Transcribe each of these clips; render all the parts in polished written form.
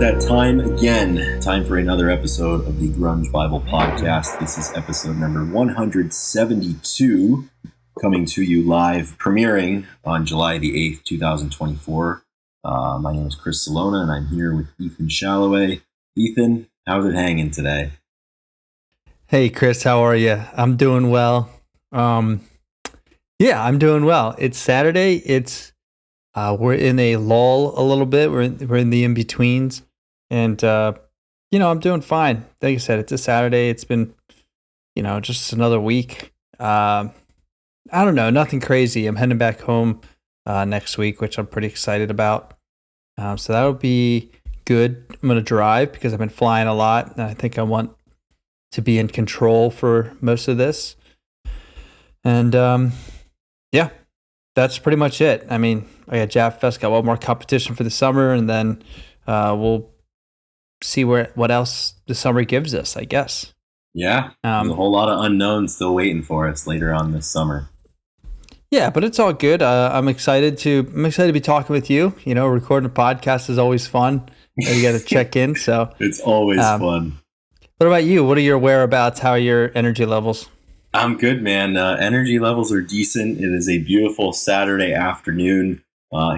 that time again. Time for another episode of the Grunge Bible Podcast. This is episode number 172, coming to you live, premiering on July the 8th, 2024. My name is Chris Salona, and I'm here with Ethan Shalloway. Ethan, how's it hanging today? Hey, Chris, how are you? I'm doing well. I'm doing well. It's Saturday. We're in a lull a little bit. We're in the in-betweens. And, I'm doing fine. Like I said, it's a Saturday. It's been, just another week. I don't know, nothing crazy. I'm heading back home next week, which I'm pretty excited about. So that'll be good. I'm going to drive because I've been flying a lot. And I think I want to be in control for most of this. And, that's pretty much it. I mean, I got Jab Fest, got one more competition for the summer, and then we'll see what else the summer gives us, I guess. Yeah, there's a whole lot of unknowns still waiting for us later on this summer. Yeah, but it's all good. I'm excited to be talking with you. Recording a podcast is always fun. You got to check in, so it's always fun. What about you? What are your whereabouts? How are your energy levels? I'm good, man. Energy levels are decent. It is a beautiful Saturday afternoon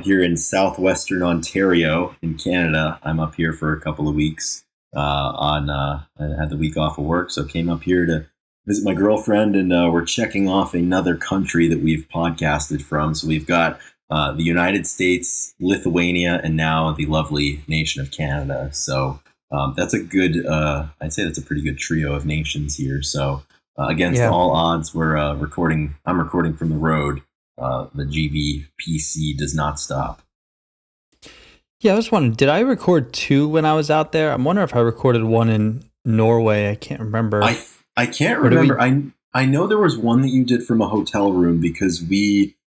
here in southwestern Ontario in Canada. I'm up here for a couple of weeks. I had the week off of work, so came up here to visit my girlfriend, and we're checking off another country that we've podcasted from. So we've got the United States, Lithuania, and now the lovely nation of Canada. So that's a good, I'd say that's a pretty good trio of nations here. So against all odds, I'm recording from the road. The GBPC does not stop. Yeah, I was wondering, did I record two when I was out there? I'm wondering if I recorded one in Norway. I can't remember. I can't remember. I know there was one that you did from a hotel room because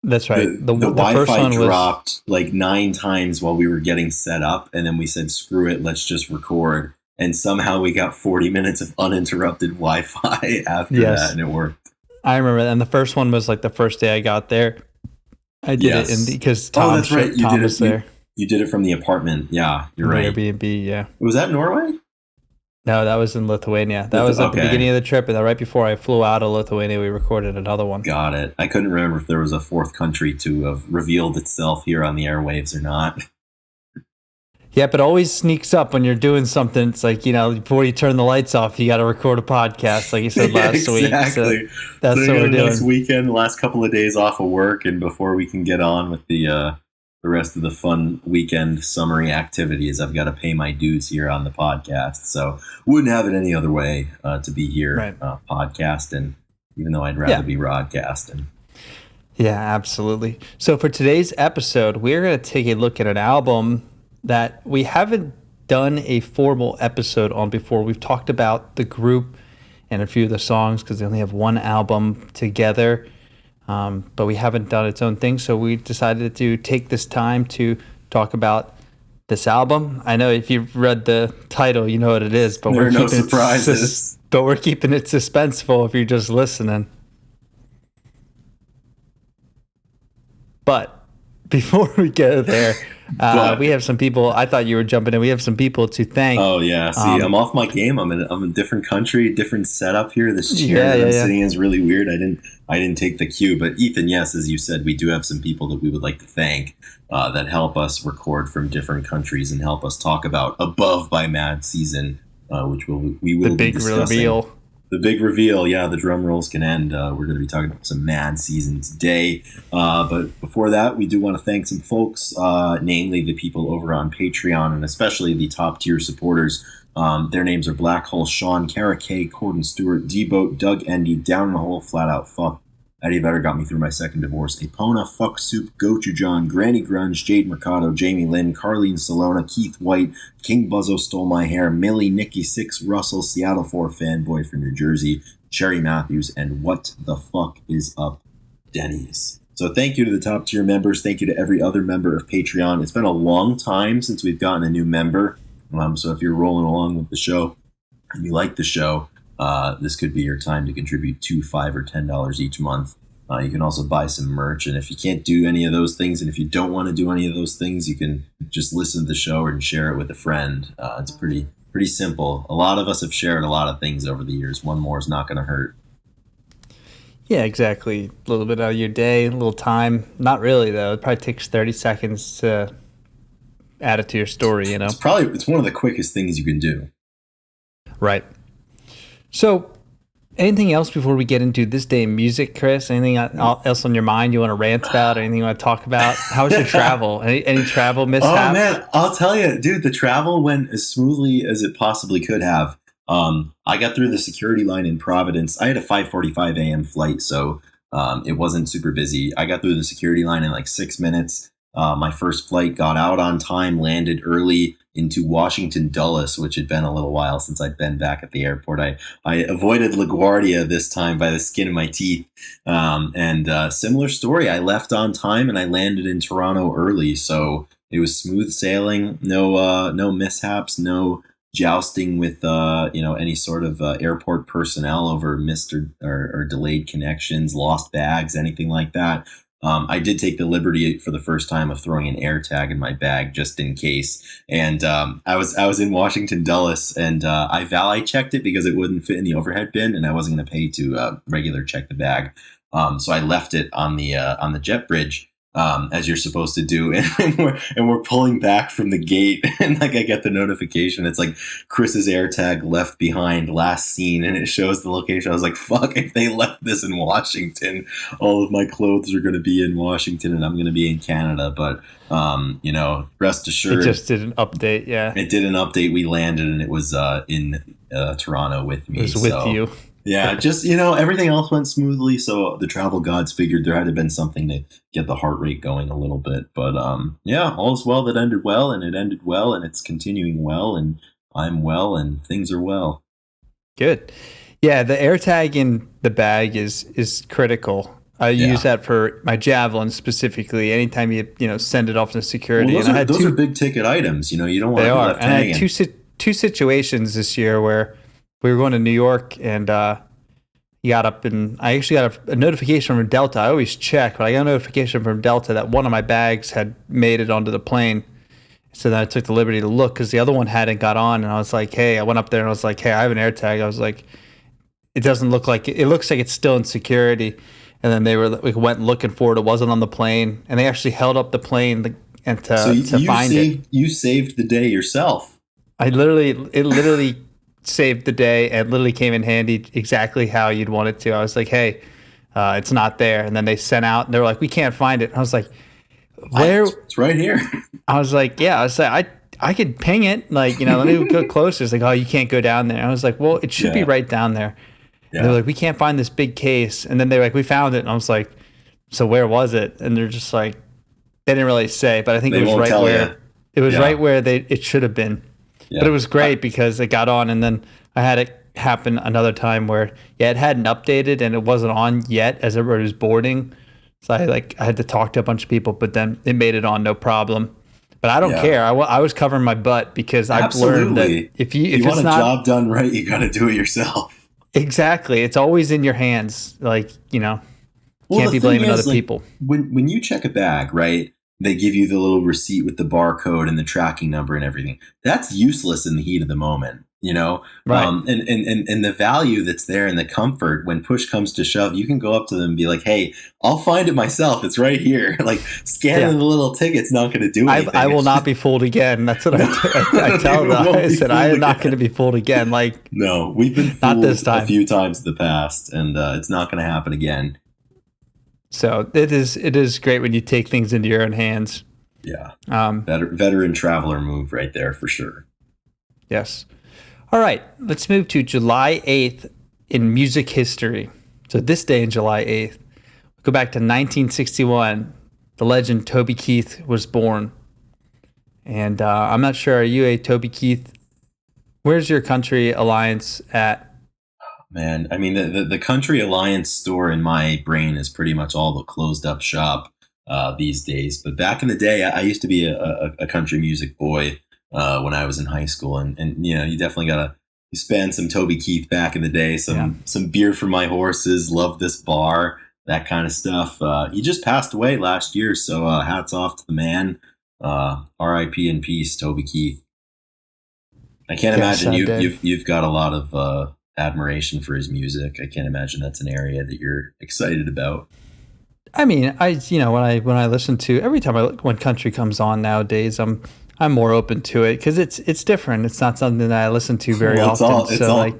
that's right. The Wi-Fi dropped like 9 times while we were getting set up, and then we said, screw it, let's just record. And somehow we got 40 minutes of uninterrupted Wi-Fi after that, and it worked. I remember that. And the first one was like the first day I got there. I did it because Tom, that's right. Tom was there. You did it from the apartment. Yeah, you're right. Airbnb, yeah. Was that Norway? No, that was in Lithuania. That was at the beginning of the trip, and then right before I flew out of Lithuania, we recorded another one. Got it. I couldn't remember if there was a fourth country to have revealed itself here on the airwaves or not. Yeah, but it always sneaks up when you're doing something. It's like, before you turn the lights off, you got to record a podcast, like you said last week. Exactly. So that's what we're doing. Next weekend, the last couple of days off of work, and before we can get on with the rest of the fun weekend summary activities, I've got to pay my dues here on the podcast. So wouldn't have it any other way to be here podcasting, even though I'd rather be broadcasting. Yeah, absolutely. So for today's episode, we're going to take a look at an album that we haven't done a formal episode on before. We've talked about the group and a few of the songs because they only have one album together, but we haven't done its own thing. So we decided to take this time to talk about this album. I know if you've read the title, you know what it is, but there are no surprises. But we're keeping it suspenseful if you're just listening. But before we go there, we have some people. I thought you were jumping in. We have some people to thank. Oh yeah, see, I'm off my game. I'm in a different country, different setup here. This chair that I'm sitting in is really weird. I didn't take the cue, but Ethan, yes, as you said, we do have some people that we would like to thank that help us record from different countries and help us talk about Above by Mad Season, which we will be discussing. Reveal. The big reveal, yeah, the drum rolls can end. We're going to be talking about some Mad Season today. But before that, we do want to thank some folks, namely the people over on Patreon, and especially the top tier supporters. Their names are Black Hole, Sean, Kara K, Corden Stewart, D-Boat, Doug Endy, Down in the Hole, Flat Out Fuck, Eddie Vedder Got Me Through My Second Divorce, Epona, Fuck Soup, Gochujang, Granny Grunge, Jade Mercado, Jamie Lynn, Carlene Salona, Keith White, King Buzzo Stole My Hair, Millie, Nikki Six, Russell, Seattle 4 Fanboy from New Jersey, Sherry Matthews, and What the Fuck Is Up, Denny's. So thank you to the top tier members. Thank you to every other member of Patreon. It's been a long time since we've gotten a new member. So if you're rolling along with the show and you like the show, this could be your time to contribute $2, $5, or $10 each month. You can also buy some merch. And if you can't do any of those things, and if you don't want to do any of those things, you can just listen to the show and share it with a friend. It's pretty simple. A lot of us have shared a lot of things over the years. One more is not going to hurt. Yeah, exactly. A little bit out of your day, a little time. Not really, though. It probably takes 30 seconds to add it to your story, you know? It's one of the quickest things you can do. Right. So, anything else before we get into this day in music, Chris? Anything else on your mind you want to rant about? Anything you want to talk about? How was your travel? Any travel mishaps? Oh, man. I'll tell you, dude, the travel went as smoothly as it possibly could have. I got through the security line in Providence. I had a 5:45 a.m. flight, so it wasn't super busy. I got through the security line in like 6 minutes. My first flight got out on time, landed early into Washington Dulles, which had been a little while since I'd been back at the airport. I avoided LaGuardia this time by the skin of my teeth. And similar story, I left on time and I landed in Toronto early, so it was smooth sailing. No mishaps, no jousting with any sort of airport personnel over missed or delayed connections, lost bags, anything like that. I did take the liberty for the first time of throwing an air tag in my bag just in case. And I was in Washington Dulles, and I valet checked it because it wouldn't fit in the overhead bin, and I wasn't going to pay to regular check the bag. So I left it on the jet bridge. As you're supposed to do, and we're pulling back from the gate, and like I get the notification, it's like Chris's AirTag left behind, last seen, and it shows the location. I was like, "Fuck! If they left this in Washington, all of my clothes are going to be in Washington, and I'm going to be in Canada." But rest assured, it just did an update. Yeah, it did an update. We landed, and it was in Toronto with me. It was with you. Yeah, just, everything else went smoothly. So the travel gods figured there had to have been something to get the heart rate going a little bit. But all's well that ended well, and it ended well, and it's continuing well, and I'm well, and things are well. Good. Yeah, the AirTag in the bag is critical. I use that for my Javelin specifically. Anytime you send it off to security. Well, those are big ticket items. You don't want to be left hanging. And I had two situations this year where we were going to New York, and he got up, and I actually got a notification from Delta. I always check, but I got a notification from Delta that one of my bags had made it onto the plane. So then I took the liberty to look because the other one hadn't got on, and I was like, "Hey," I went up there and I was like, "Hey, I have an AirTag." I was like, "It doesn't look like it looks like it's still in security." And then they went looking for it. It wasn't on the plane, and they actually held up the plane and to find it. You saved the day yourself. It literally saved the day and literally came in handy exactly how you'd want it to. I was like, "Hey, it's not there." And then they sent out, and they were like, "We can't find it." And I was like, "Where?" It's right here. I was like, "Yeah." I was like, I could ping it. Like, let me go closer. It's like, "Oh, you can't go down there." I was like, "Well, it should be right down there." Yeah. They're like, "We can't find this big case." And then they were like, "We found it." And I was like, "So where was it?" And they're just like, they didn't really say, but I think it was right where right where it should have been. Yeah. But it was great because it got on, and then I had it happen another time where it hadn't updated and it wasn't on yet as everybody was boarding. So I had to talk to a bunch of people, but then it made it on, no problem. But I don't care. I was covering my butt because I've learned that if you want a job done right, you got to do it yourself. Exactly. It's always in your hands. Can't be blaming other people. When you check a bag, right, they give you the little receipt with the barcode and the tracking number and everything. That's useless in the heat of the moment, Right. And the value that's there and the comfort when push comes to shove, you can go up to them and be like, "Hey, I'll find it myself. It's right here." Like scanning the little ticket's not going to do anything. I will not be fooled again. That's what I tell them. I said, I am not going to be fooled again. No, we've been fooled not this time. A few times in the past, and it's not going to happen again. So it is great when you take things into your own hands. Yeah. Veteran traveler move right there for sure. Yes. All right. Let's move to July 8th in music history. So this day in July 8th, we go back to 1961. The legend Toby Keith was born. And I'm not sure, are you a Toby Keith? Where's your Country Alliance at? Man, I mean, the Country Alliance store in my brain is pretty much all the closed up shop these days. But back in the day, I used to be a country music boy when I was in high school. And you definitely got to spend some Toby Keith back in the day. Some beer for my horses. Love this bar. that kind of stuff. He just passed away last year, so hats off to the man. R.I.P. in peace, Toby Keith. I can't imagine you've got a lot of admiration for his music. I can't imagine that's an area that you're excited about. I mean, when I listen to every time when country comes on nowadays, I'm more open to it because it's different. It's not something that I listen to very often.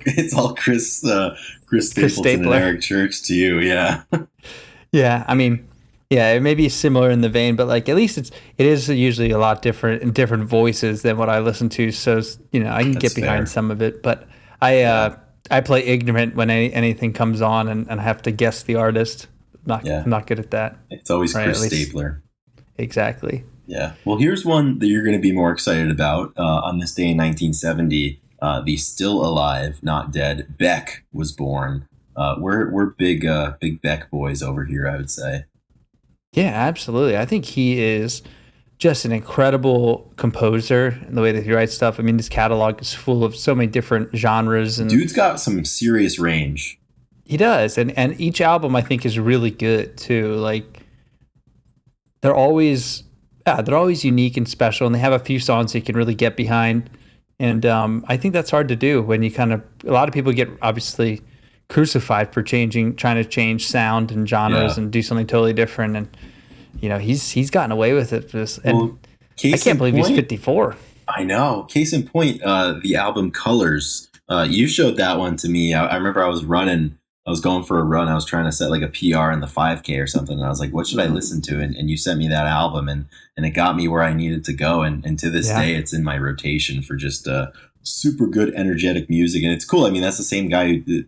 It's all Chris Stapleton and Eric Church to you, yeah. Yeah, I mean, yeah, it may be similar in the vein, but like at least it is usually a lot different in different voices than what I listen to. So I can get behind some of it, but I play ignorant when anything comes on and I have to guess the artist. I'm not good at that. It's always right, Chris Stapler. Exactly. Yeah. Well, here's one that you're going to be more excited about. On this day in 1970, the still alive, not dead Beck was born. We're big Beck boys over here, I would say. Yeah, absolutely. I think he is just an incredible composer in the way that he writes stuff. I mean, this catalog is full of so many different genres, and dude's got some serious range. He does, and each album I think is really good too. Like they're always unique and special, and they have a few songs you can really get behind. And I think that's hard to do when you a lot of people get obviously crucified for trying to change sound and genres and do something totally different. And he's gotten away with it. And I can't believe he's 54. I know. Case in point, the album Colors. You showed that one to me. I remember I was going for a run. I was trying to set like a PR in the 5K or something. And I was like, what should I listen to? And you sent me that album and it got me where I needed to go. And to this day, it's in my rotation for just super good, energetic music. And it's cool. I mean, that's the same guy who,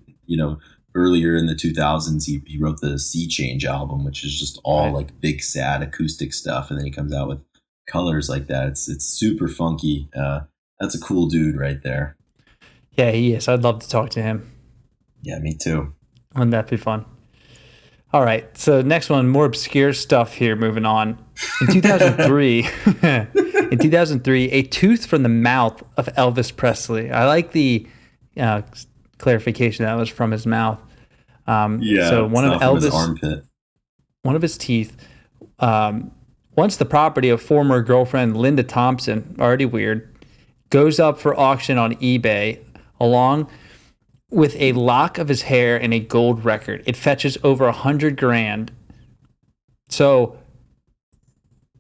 earlier in the 2000s, he wrote the Sea Change album, which is just all like big, sad acoustic stuff. And then he comes out with Colors like that. It's super funky. That's a cool dude right there. Yeah, he is. I'd love to talk to him. Yeah, me too. Wouldn't that be fun? All right. So next one, more obscure stuff here. Moving on. In 2003, a tooth from the mouth of Elvis Presley. I like the clarification that was from his mouth. So one of Elvis' armpit. One of his teeth. Once the property of former girlfriend Linda Thompson, already weird, goes up for auction on eBay, along with a lock of his hair and a gold record. It fetches over $100,000. So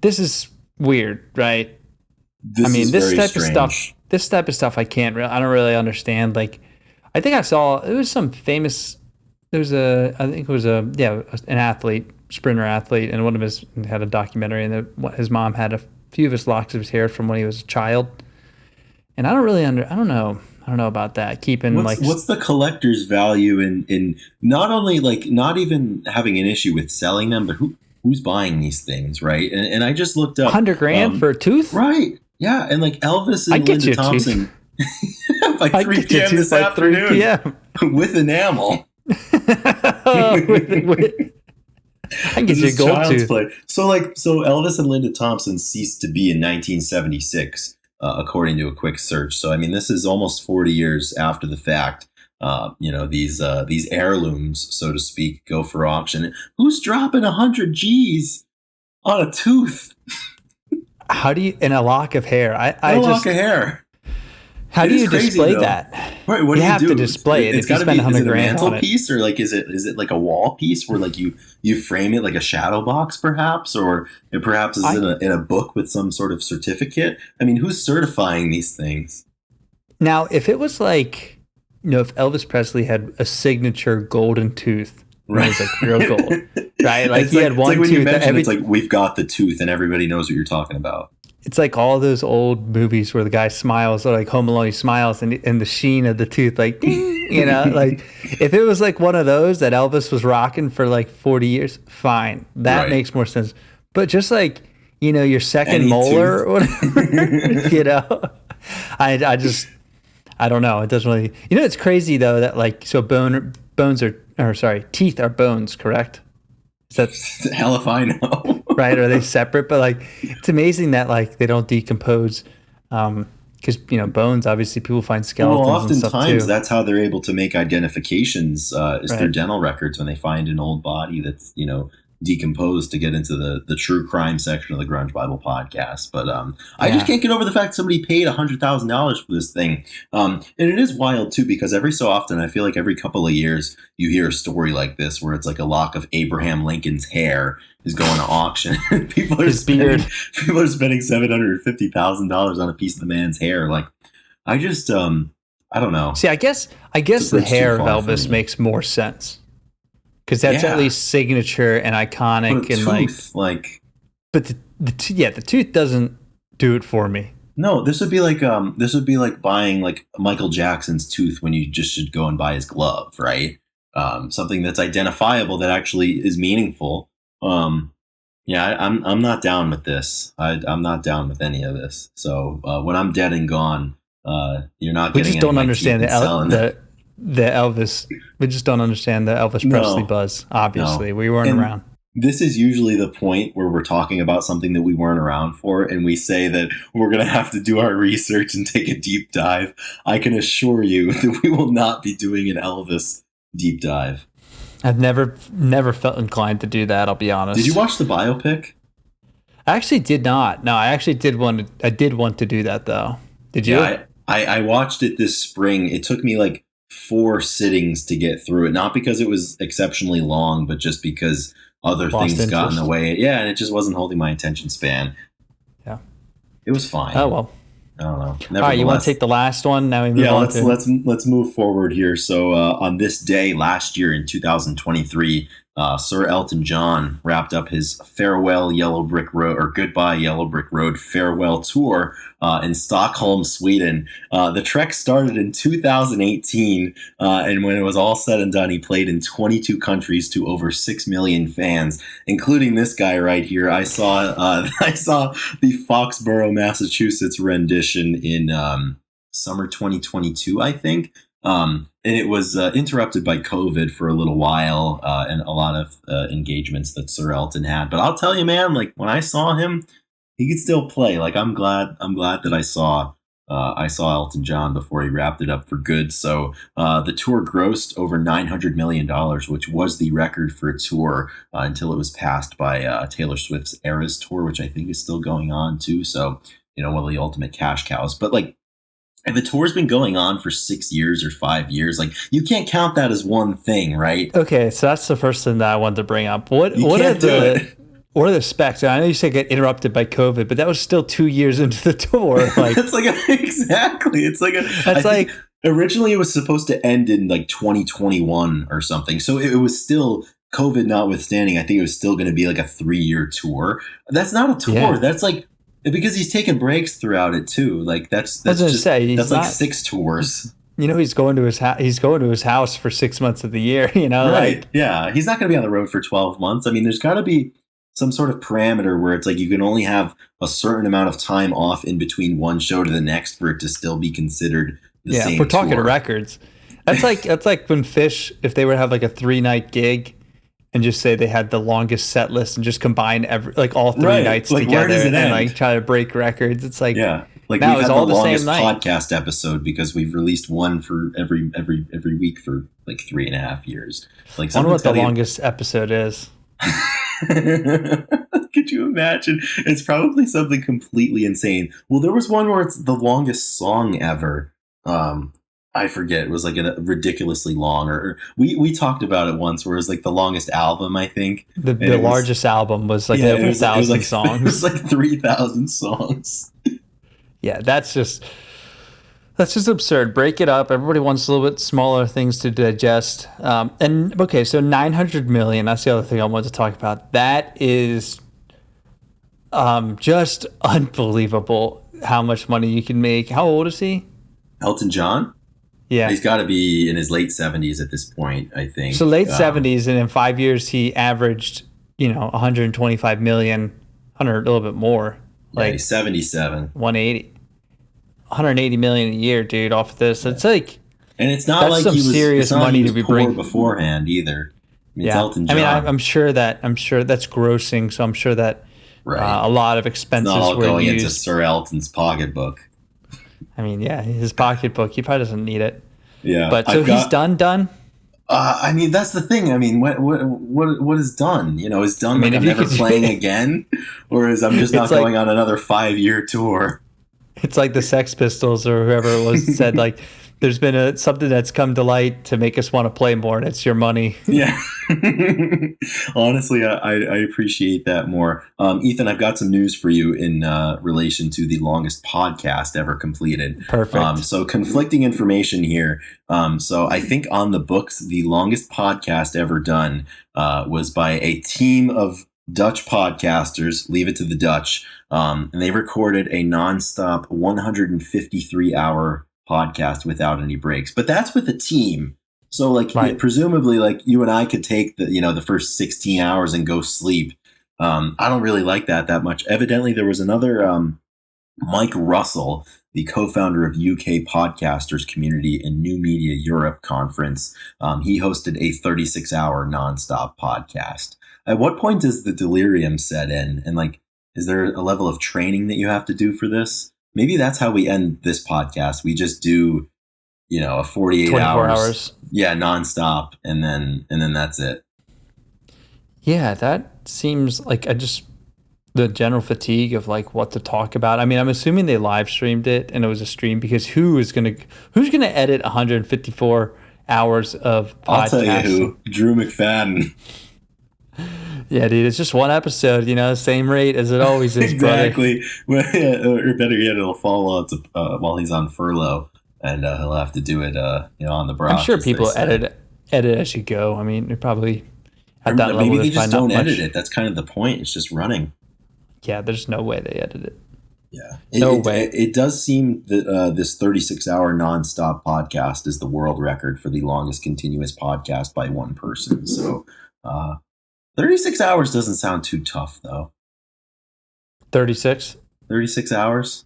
this is weird, right? This type of stuff I don't really understand. Like, I think I saw it was some famous. An athlete, sprinter athlete, and one of his had a documentary, and his mom had a few of his locks of his hair from when he was a child. And I don't know about that. What's the collector's value in not only like not even having an issue with selling them, but who's buying these things, right? And I just looked up $100,000 for a tooth, right? Yeah, and like Elvis and Linda Thompson, like 3 p.m. this afternoon, 3 p.m. with enamel. I can get you a gold tooth. So Elvis and Linda Thompson ceased to be in 1976. According to a quick search. So, I mean, this is almost 40 years after the fact. These heirlooms, so to speak, go for auction. Who's dropping 100 G's on a tooth? How do you, in a lock of hair? A lock of hair. How do you display that? Right, what do you have do? to display it. It's got to be $100,000 on it. Mantelpiece, or like is it like a wall piece where like you frame it like a shadow box, perhaps, or it perhaps is in a book with some sort of certificate? I mean, who's certifying these things? Now, if it was like, if Elvis Presley had a signature golden tooth, right? It was like real gold, right? Like he had one tooth. When you mention it's like we've got the tooth, and everybody knows what you're talking about. It's like all those old movies where the guy smiles, or like Home Alone, he smiles, and the sheen of the tooth, like, ding, like if it was like one of those that Elvis was rocking for like 40 years, fine. That makes more sense. But just like, your second molar or whatever, I don't know. It doesn't really, it's crazy though that like, so teeth are bones, correct? That's hell if I know. Right? Are they separate? But like, it's amazing that like they don't decompose because bones. Obviously, people find Well, skeletons and stuff oftentimes too. that's how they're able to make identifications is through Right. dental records when they find an old body that's decomposed to get into the true crime section of the Grunge Bible podcast. But I just Yeah. can't get over the fact somebody paid $100,000 for this thing. And it is wild too, because every so often I feel like every couple of years you hear a story like this where it's like a lock of Abraham Lincoln's hair is going to auction. people are His spending beard. people are spending $750,000 on a piece of the man's hair. Like I just I don't know. See, I guess a the bridge too hair of far for Elvis me. makes more sense because that's Yeah. at least signature and iconic But a and tooth, like But the tooth doesn't do it for me. no, this would be like buying like Michael Jackson's tooth when you just should go and buy his glove, right? Something that's identifiable that actually is meaningful. I'm not down with this. I'm not down with any of this. So when I'm dead and gone, you're not We getting. just any don't of my understand teeth and selling it. the Elvis. We just don't understand the Elvis No. Presley buzz. Obviously, No. we weren't And around. This is usually the point where we're talking about something that we weren't around for, and we say that we're going to have to do our research and take a deep dive. I can assure you that we will not be doing an Elvis deep dive. I've never felt inclined to do that. I'll be honest. Did you watch the biopic? I actually did not. No, I actually did want to. I did want to do that though. Did you? Yeah, I watched it this spring. It took me like 4 sittings to get through it, not because it was exceptionally long, but just because other Lost things got in the interest. way. Yeah, and it just wasn't holding my attention span. Yeah. It was fine. Oh well. I don't know. All right, you want to take the last one? Now we move Yeah, on let's move forward here. So on this day last year in 2023, Sir Elton John wrapped up his farewell Yellow Brick Road or goodbye Yellow Brick Road farewell tour in Stockholm, Sweden. The trek started in 2018, and when it was all said and done, he played in 22 countries to over 6 million fans, including this guy right here. I saw the Foxborough, Massachusetts rendition in summer 2022, I think. And it was interrupted by COVID for a little while and a lot of engagements that Sir Elton had. But I'll tell you, man, like when I saw him, he could still play. Like I'm glad that I saw Elton John before he wrapped it up for good. So the tour grossed over $900 million, which was the record for a tour until it was passed by Taylor Swift's Eras tour, which I think is still going on too. So one of the ultimate cash cows. But like, if the tour's been going on for 6 years or 5 years, like you can't count that as one thing, right? Okay, so that's the first thing that I wanted to bring up. What are can't do it. what are the specs? I know you said get interrupted by COVID, but that was still 2 years into the tour. Like It's like exactly. It's like that's like originally it was supposed to end in like 2021 or something. So it was still COVID notwithstanding. I think it was still going to be like a 3-year tour. That's not a tour. Yeah. That's like because he's taking breaks throughout it too. Like that's I was gonna just say, that's he's like not- 6 tours. he's going to his he's going to his house for 6 months of the year. Right. Like Yeah. He's not going to be on the road for 12 months. I mean, there's got to be some sort of parameter where it's like you can only have a certain amount of time off in between one show to the next for it to still be considered the yeah, same if we're talking tour. records. That's like when Fish, if they would have like a 3-night gig and just say they had the longest set list and just combine all 3 Right. nights Like, where together does it and end? like try to break records. It's like Yeah. Like Now we've it's had all the the same longest night. podcast episode because we've released one for every week for like 3.5 years. Like I wonder what the something's longest episode is. Could you imagine? It's probably something completely insane. Well, there was one where it's the longest song ever. I forget. It was like a ridiculously long. Or we talked about it once, where it was like the longest album. I think The it was- largest album was like it over was 1,000 like, songs. It was like 3,000 songs. Yeah, that's just absurd. Break it up. Everybody wants a little bit smaller things to digest. And okay, so 900 million. That's the other thing I wanted to talk about. That is just unbelievable how much money you can make. How old is he? Elton John. Yeah. He's got to be in his late 70s at this point, I think. So late 70s, and in 5 years he averaged, 125 million, a little bit more. Yeah, Like he's 77. 180 million a year, dude, off of this. It's like And it's not That's like some he was serious it's not like money he was to be poor bringing beforehand either. I mean, it's yeah. Elton I John. mean, I'm sure that's grossing, so I'm sure that right. a lot of It's expenses not all were going into used. Sir Elton's pocketbook. I mean, yeah, his pocketbook, he probably doesn't need it. Yeah, But so I've he's got. done. I mean, that's the thing. I mean, what is done? You know, is I done mean, like if I'm you never could, playing again, or is I'm just it's not going like on another 5 year tour? it's like the Sex Pistols or whoever it was said like there's been something that's come to light to make us want to play more, and it's your money. Yeah. Honestly, I appreciate that more. Ethan, I've got some news for you in relation to the longest podcast ever completed. Perfect. So conflicting information here. So I think on the books, the longest podcast ever done was by a team of Dutch podcasters. Leave it to the Dutch. And they recorded a nonstop 153-hour podcast without any breaks. But that's with a team. So like Right. presumably like you and I could take the first 16 hours and go sleep. I don't really like that much. Evidently there was another Mike Russell, the co-founder of UK Podcasters Community and New Media Europe Conference. He hosted a 36-hour nonstop podcast. At what point does the delirium set in? And like, is there a level of training that you have to do for this? Maybe that's how we end this podcast. We just do a 48 24 hours, hours. yeah, nonstop, and then that's it. Yeah, that seems like the general fatigue of like what to talk about. I mean, I'm assuming they live streamed it and it was a stream because who's gonna edit 154 hours of podcasting? I'll tell you who, Drew McFadden. Yeah, dude, it's just one episode, same rate as it always is. Exactly. Or better yet, it'll fall out while he's on furlough, and he'll have to do it, on the broth. I'm sure people edit as you go. I mean, they're probably at that level. Maybe they just don't edit it. That's kind of the point. It's just running. Yeah, there's no way they edit it. Yeah, no way. It does seem that this 36-hour nonstop podcast is the world record for the longest continuous podcast by one person. So, 36 hours doesn't sound too tough, though. 36 hours?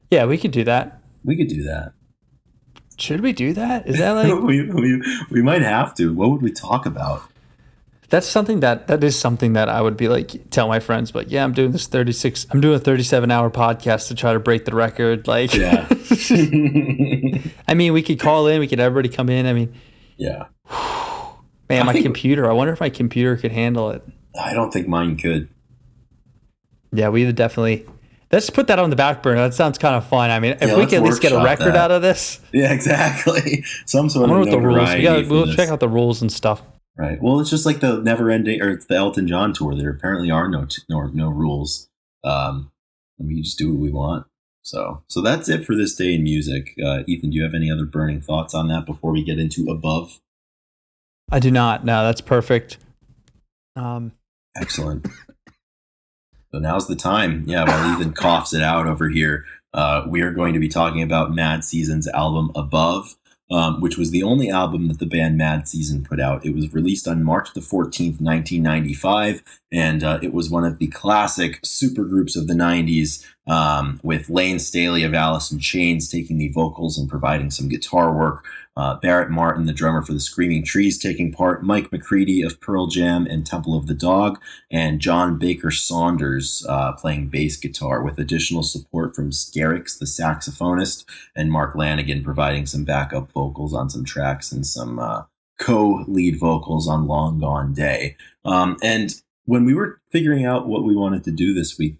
Yeah, we could do that. We could do that. Should we do that? Is that like... we might have to. What would we talk about? That is something that I would be like, tell my friends, but yeah, I'm doing a 37-hour podcast to try to break the record. Like, yeah. I mean, we could call in, we could everybody come in. I mean, yeah. Man, my computer, I wonder if my computer could handle it. I don't think mine could. Yeah, we would definitely. Let's put that on the back burner. That sounds kind of fun. I mean, if we can at least get a record out of this. Yeah, exactly. Some sort of notoriety. We'll check out the rules and stuff. Right. Well, it's just like the never-ending, or the Elton John tour. There apparently are no rules. We just do what we want. So that's it for this day in music. Ethan, do you have any other burning thoughts on that before we get into Above? I do not. No, that's perfect. Excellent. So now's the time. Yeah, while Ethan coughs it out over here, we are going to be talking about Mad Season's album Above, which was the only album that the band Mad Season put out. It was released on March the 14th, 1995, and it was one of the classic supergroups of the 90s, with Layne Staley of Alice in Chains taking the vocals and providing some guitar work, Barrett Martin, the drummer for the Screaming Trees, taking part, Mike McCready of Pearl Jam and Temple of the Dog, and John Baker Saunders playing bass guitar, with additional support from Scarix, the saxophonist, and Mark Lanigan providing some backup vocals on some tracks and some co-lead vocals on Long Gone Day. And when we were figuring out what we wanted to do this week,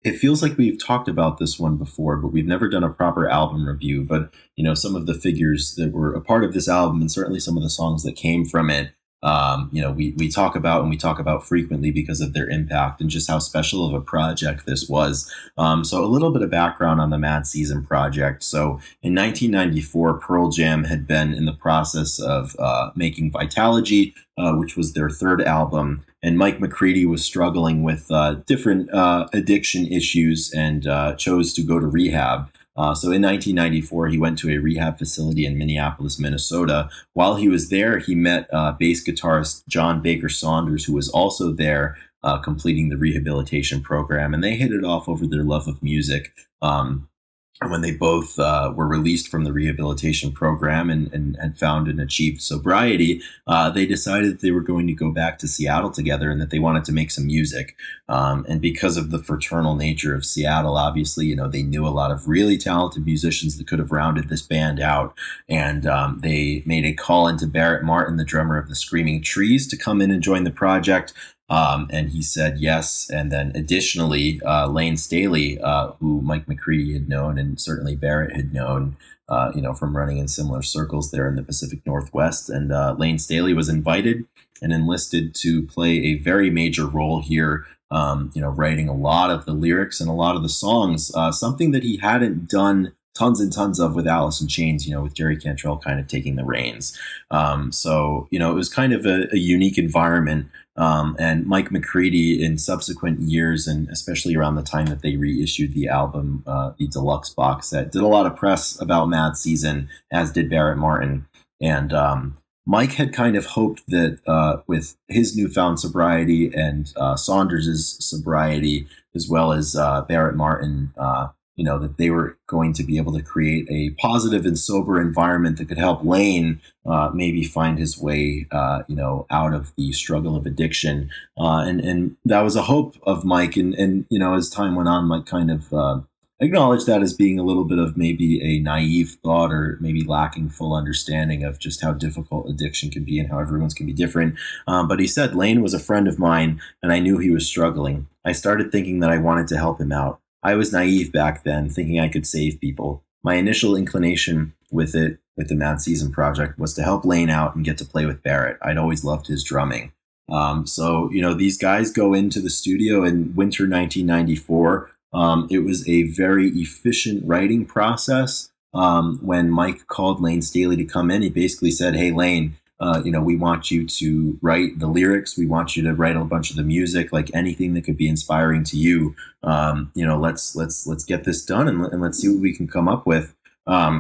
it feels like we've talked about this one before, but we've never done a proper album review. But, some of the figures that were a part of this album, and certainly some of the songs that came from it, we talk about, and we talk about frequently because of their impact and just how special of a project this was. So a little bit of background on the Mad Season project. So in 1994, Pearl Jam had been in the process of making Vitalogy, which was their third album. And Mike McCready was struggling with different addiction issues and chose to go to rehab. So in 1994, he went to a rehab facility in Minneapolis, Minnesota. While he was there, he met bass guitarist John Baker Saunders, who was also there completing the rehabilitation program. And they hit it off over their love of music. And when they both were released from the rehabilitation program and had found and achieved sobriety, they decided that they were going to go back to Seattle together and that they wanted to make some music. And because of the fraternal nature of Seattle, obviously, they knew a lot of really talented musicians that could have rounded this band out. And they made a call into Barrett Martin, the drummer of the Screaming Trees, to come in and join the project. And he said yes. And then additionally, Layne Staley, who Mike McCready had known and certainly Barrett had known, from running in similar circles there in the Pacific Northwest. And Layne Staley was invited and enlisted to play a very major role here, writing a lot of the lyrics and a lot of the songs, something that he hadn't done tons and tons of with Alice in Chains, with Jerry Cantrell kind of taking the reins. So it was kind of a unique environment. And Mike McCready in subsequent years, and especially around the time that they reissued the album, the deluxe box set, did a lot of press about Mad Season, as did Barrett Martin. And Mike had kind of hoped that with his newfound sobriety and Saunders' sobriety, as well as Barrett Martin, that they were going to be able to create a positive and sober environment that could help Layne maybe find his way, out of the struggle of addiction. And that was a hope of Mike. And as time went on, Mike kind of acknowledged that as being a little bit of maybe a naive thought, or maybe lacking full understanding of just how difficult addiction can be and how everyone's can be different. But he said, Layne was a friend of mine and I knew he was struggling. I started thinking that I wanted to help him out. I was naive back then, thinking I could save people. My initial inclination with the Mad Season project was to help Layne out and get to play with Barrett. I'd always loved his drumming. So these guys go into the studio in winter 1994. It was a very efficient writing process. When Mike called Layne Staley to come in, he basically said, "Hey, Layne, we want you to write the lyrics. We want you to write a bunch of the music, like anything that could be inspiring to you. Let's get this done and let's see what we can come up with."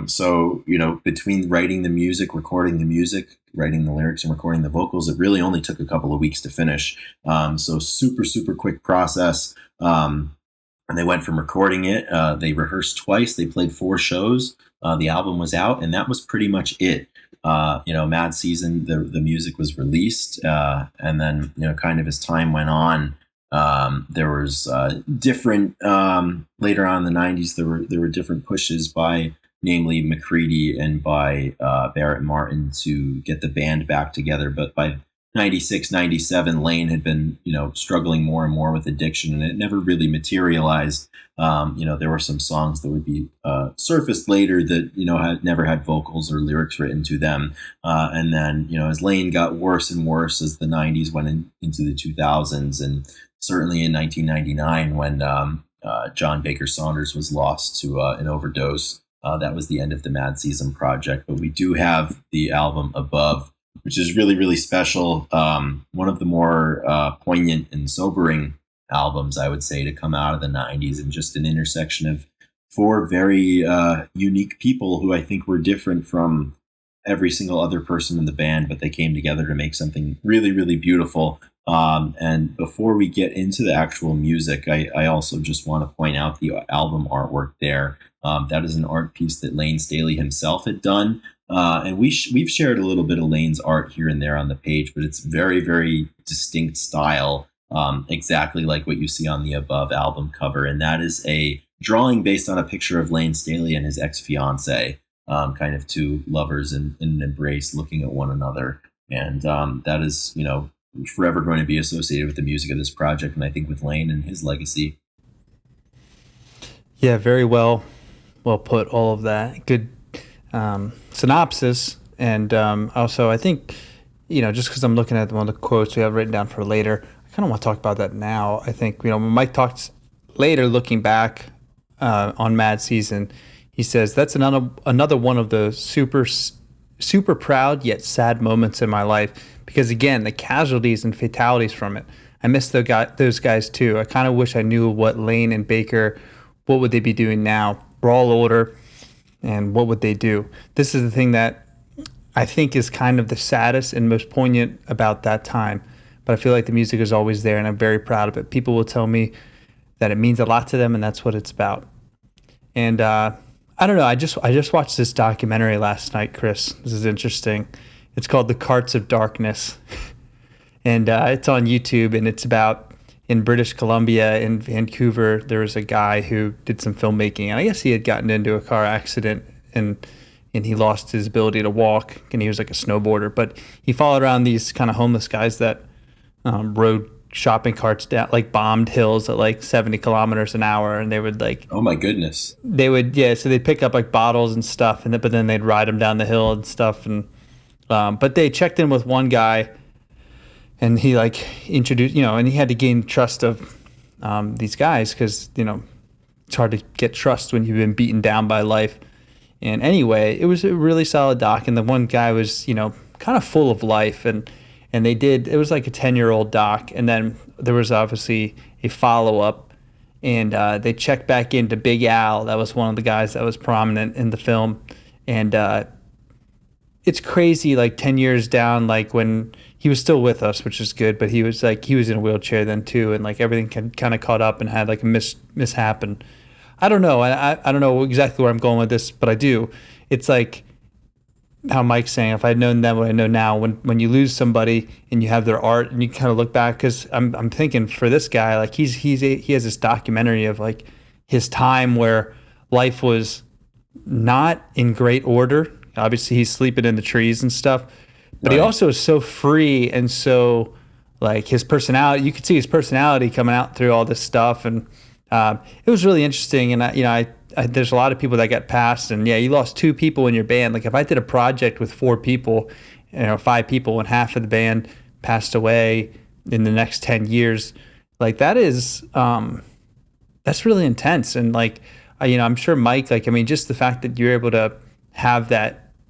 So between writing the music, recording the music, writing the lyrics, and recording the vocals, it really only took a couple of weeks to finish. So super, super quick process. And they went from recording it. They rehearsed twice. They played 4 shows. The album was out, and that was pretty much it. Mad Season, the music was released, and then kind of as time went on, there was different. Later on in the '90s, there were different pushes by, namely McCready and by Barrett Martin, to get the band back together. But by 96, 97, Layne had been, struggling more and more with addiction, and it never really materialized. There were some songs that would be surfaced later that, had never had vocals or lyrics written to them. And then, as Layne got worse and worse as the 90s went into the 2000s, and certainly in 1999 when John Baker Saunders was lost to an overdose, that was the end of the Mad Season project. But we do have the album Above, which is really, really special. One of the more poignant and sobering albums, I would say, to come out of the 90s, and just an intersection of 4 very unique people who I think were different from every single other person in the band, but they came together to make something really, really beautiful. And before we get into the actual music, I also just want to point out the album artwork there. That is an art piece that Layne Staley himself had done. And we've shared a little bit of Layne's art here and there on the page, but it's very, very distinct style, exactly like what you see on the Above album cover. And that is a drawing based on a picture of Layne Staley and his ex-fiancée, kind of 2 lovers in an embrace looking at one another. And that is, forever going to be associated with the music of this project, and I think with Layne and his legacy. Yeah, very well put, all of that. Good synopsis. And also, I think, just because I'm looking at one of the quotes we have written down for later, I kind of want to talk about that now. I think, when Mike talks later, looking back on Mad Season, he says, "That's another one of the super proud yet sad moments in my life, because again, the casualties and fatalities from it. I miss those guys too. I kind of wish I knew what Layne and Baker, what would they be doing now? We're all older, and what would they do?" This is the thing that I think is kind of the saddest and most poignant about that time. But I feel like the music is always there, and I'm very proud of it. People will tell me that it means a lot to them, and that's what it's about. And I don't know. I just watched this documentary last night, Chris. This is interesting. It's called The Carts of Darkness, and it's on YouTube, and it's about in British Columbia in Vancouver. There was a guy who did some filmmaking, and I guess he had gotten into a car accident and he lost his ability to walk, and he was like a snowboarder. But he followed around these kind of homeless guys that rode shopping carts down like bombed hills at like 70 kilometers an hour, and they would like, Oh my goodness. they would, yeah, so they'd pick up like bottles and stuff, and then, but then they'd ride them down the hill and stuff. And but they checked in with one guy, and he like introduced, and he had to gain trust of these guys, because it's hard to get trust when you've been beaten down by life. And anyway, it was a really solid doc, and the one guy was, kind of full of life, and it was like a 10-year-old doc, and then there was obviously a follow-up, and they checked back into Big Al. That was one of the guys that was prominent in the film, and it's crazy, like 10 years down, like when he was still with us, which is good, but he was in a wheelchair then too, and like everything kind of caught up and had like a mishap. And I don't know. I don't know exactly where I'm going with this, but I do. It's like how Mike's saying, if I'd known then what I know now, when you lose somebody and you have their art and you kind of look back, because I'm thinking for this guy, like he has this documentary of like his time where life was not in great order. Obviously, he's sleeping in the trees and stuff, but he Right. also is so free, and so like his personality, you could see his personality coming out through all this stuff. And it was really interesting. And I there's a lot of people that got passed, and yeah, you lost two people in your band. Like if I did a project with four people, 5 people, and half of the band passed away in the next 10 years, like that's really intense. And like I'm sure Mike, like, I mean, just the fact that you're able to have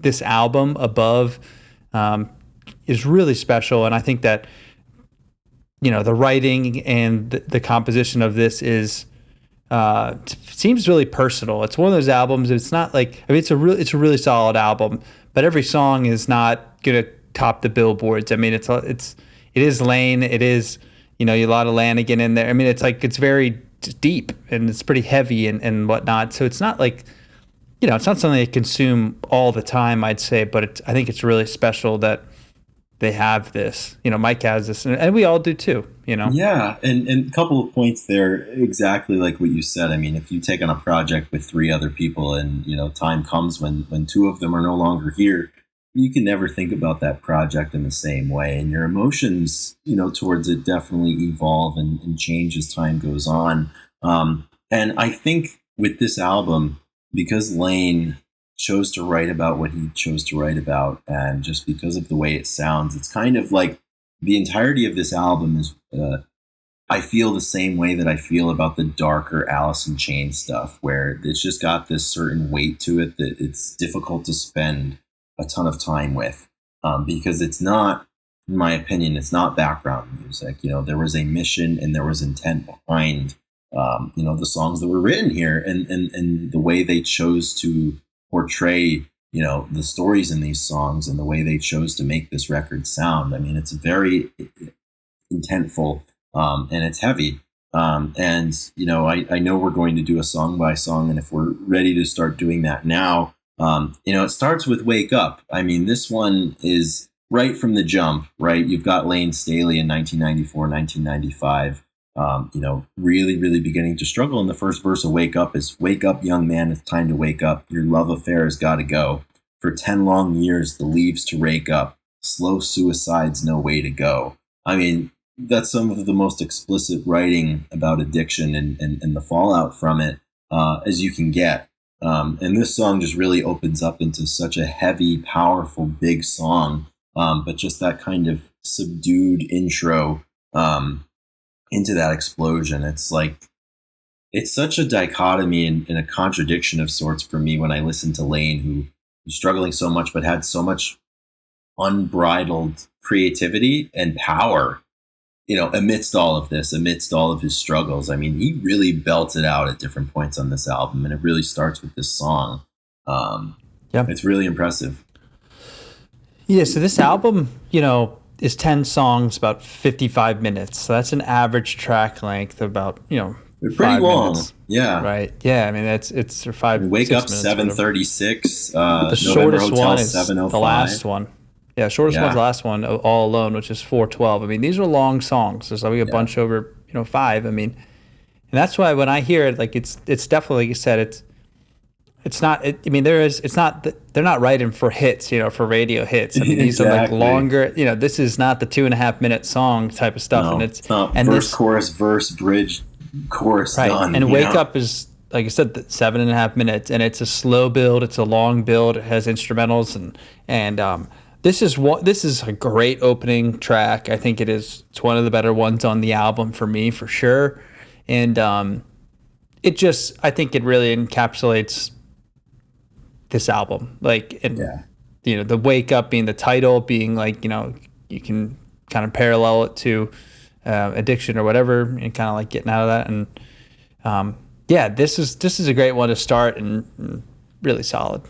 this album above is really special. And I think that the writing and the composition of this is seems really personal. It's one of those albums. It's not like, I mean, it's a really solid album, but every song is not gonna top the billboards. I mean, it is Layne. It is a lot of Lanigan in there. I mean, it's very deep, and it's pretty heavy and whatnot. So it's not like it's not something they consume all the time, I'd say, but I think it's really special that they have this. Mike has this, and we all do too. Yeah, and a couple of points there, exactly like what you said. I mean, if you take on a project with 3 other people, and time comes when 2 of them are no longer here, you can never think about that project in the same way, and your emotions, towards it definitely evolve and change as time goes on. And I think with this album, because Layne chose to write about what he chose to write about, and just because of the way it sounds, it's kind of like the entirety of this album is, I feel the same way that I feel about the darker Alice in Chains stuff, where it's just got this certain weight to it that it's difficult to spend a ton of time with, because it's not, in my opinion, it's not background music. There was a mission and there was intent behind the songs that were written here, and the way they chose to portray the stories in these songs, and the way they chose to make this record sound. I mean, it's very intentful, and it's heavy. I know we're going to do a song by song, and if we're ready to start doing that now, it starts with Wake Up. I mean, this one is right from the jump, right? You've got Layne Staley in 1994, 1995, really, really beginning to struggle. And the first verse of Wake Up is, "Wake up, young man, it's time to wake up. Your love affair has got to go. For 10 long years, the leaves to rake up. Slow suicide's no way to go." I mean, that's some of the most explicit writing about addiction and the fallout from it as you can get. And this song just really opens up into such a heavy, powerful, big song. But just that kind of subdued intro into that explosion. It's like, it's such a dichotomy and a contradiction of sorts for me when I listen to Layne, who was struggling so much but had so much unbridled creativity and power, amidst all of this, amidst all of his struggles. I mean, he really belted out at different points on this album, and it really starts with this song. It's really impressive. Yeah, so this album, is 10 songs, about 55 minutes. So that's an average track length of about, They're pretty 5 minutes. long. Yeah. Right. Yeah. I mean, it's for I mean, Wake Up 5 6 minutes. 7:36. The November shortest Hotel one is the 7:05. last one. Yeah, shortest one's the Yeah. last one, All Alone, which is 4:12. I mean, these are long songs. There's like a Yeah. bunch over, 5. I mean, and that's why when I hear it, like it's definitely, like you said, it's not. I mean, it's not. They're not writing for hits, for radio hits. I mean, these are like Exactly. longer. This is not the 2.5 minute song type of stuff, No, and it's not and verse, chorus, verse, bridge, chorus right. done. And Wake Up is, like I said, 7.5 minutes, and it's a slow build. It's a long build. It has instrumentals, and this is a great opening track. I think it's one of the better ones on the album for me, for sure. And I think it really encapsulates this album. Like, and the Wake Up being the title, being like, you can kind of parallel it to addiction or whatever, and kind of like getting out of that. And this is a great one to start, and really solid.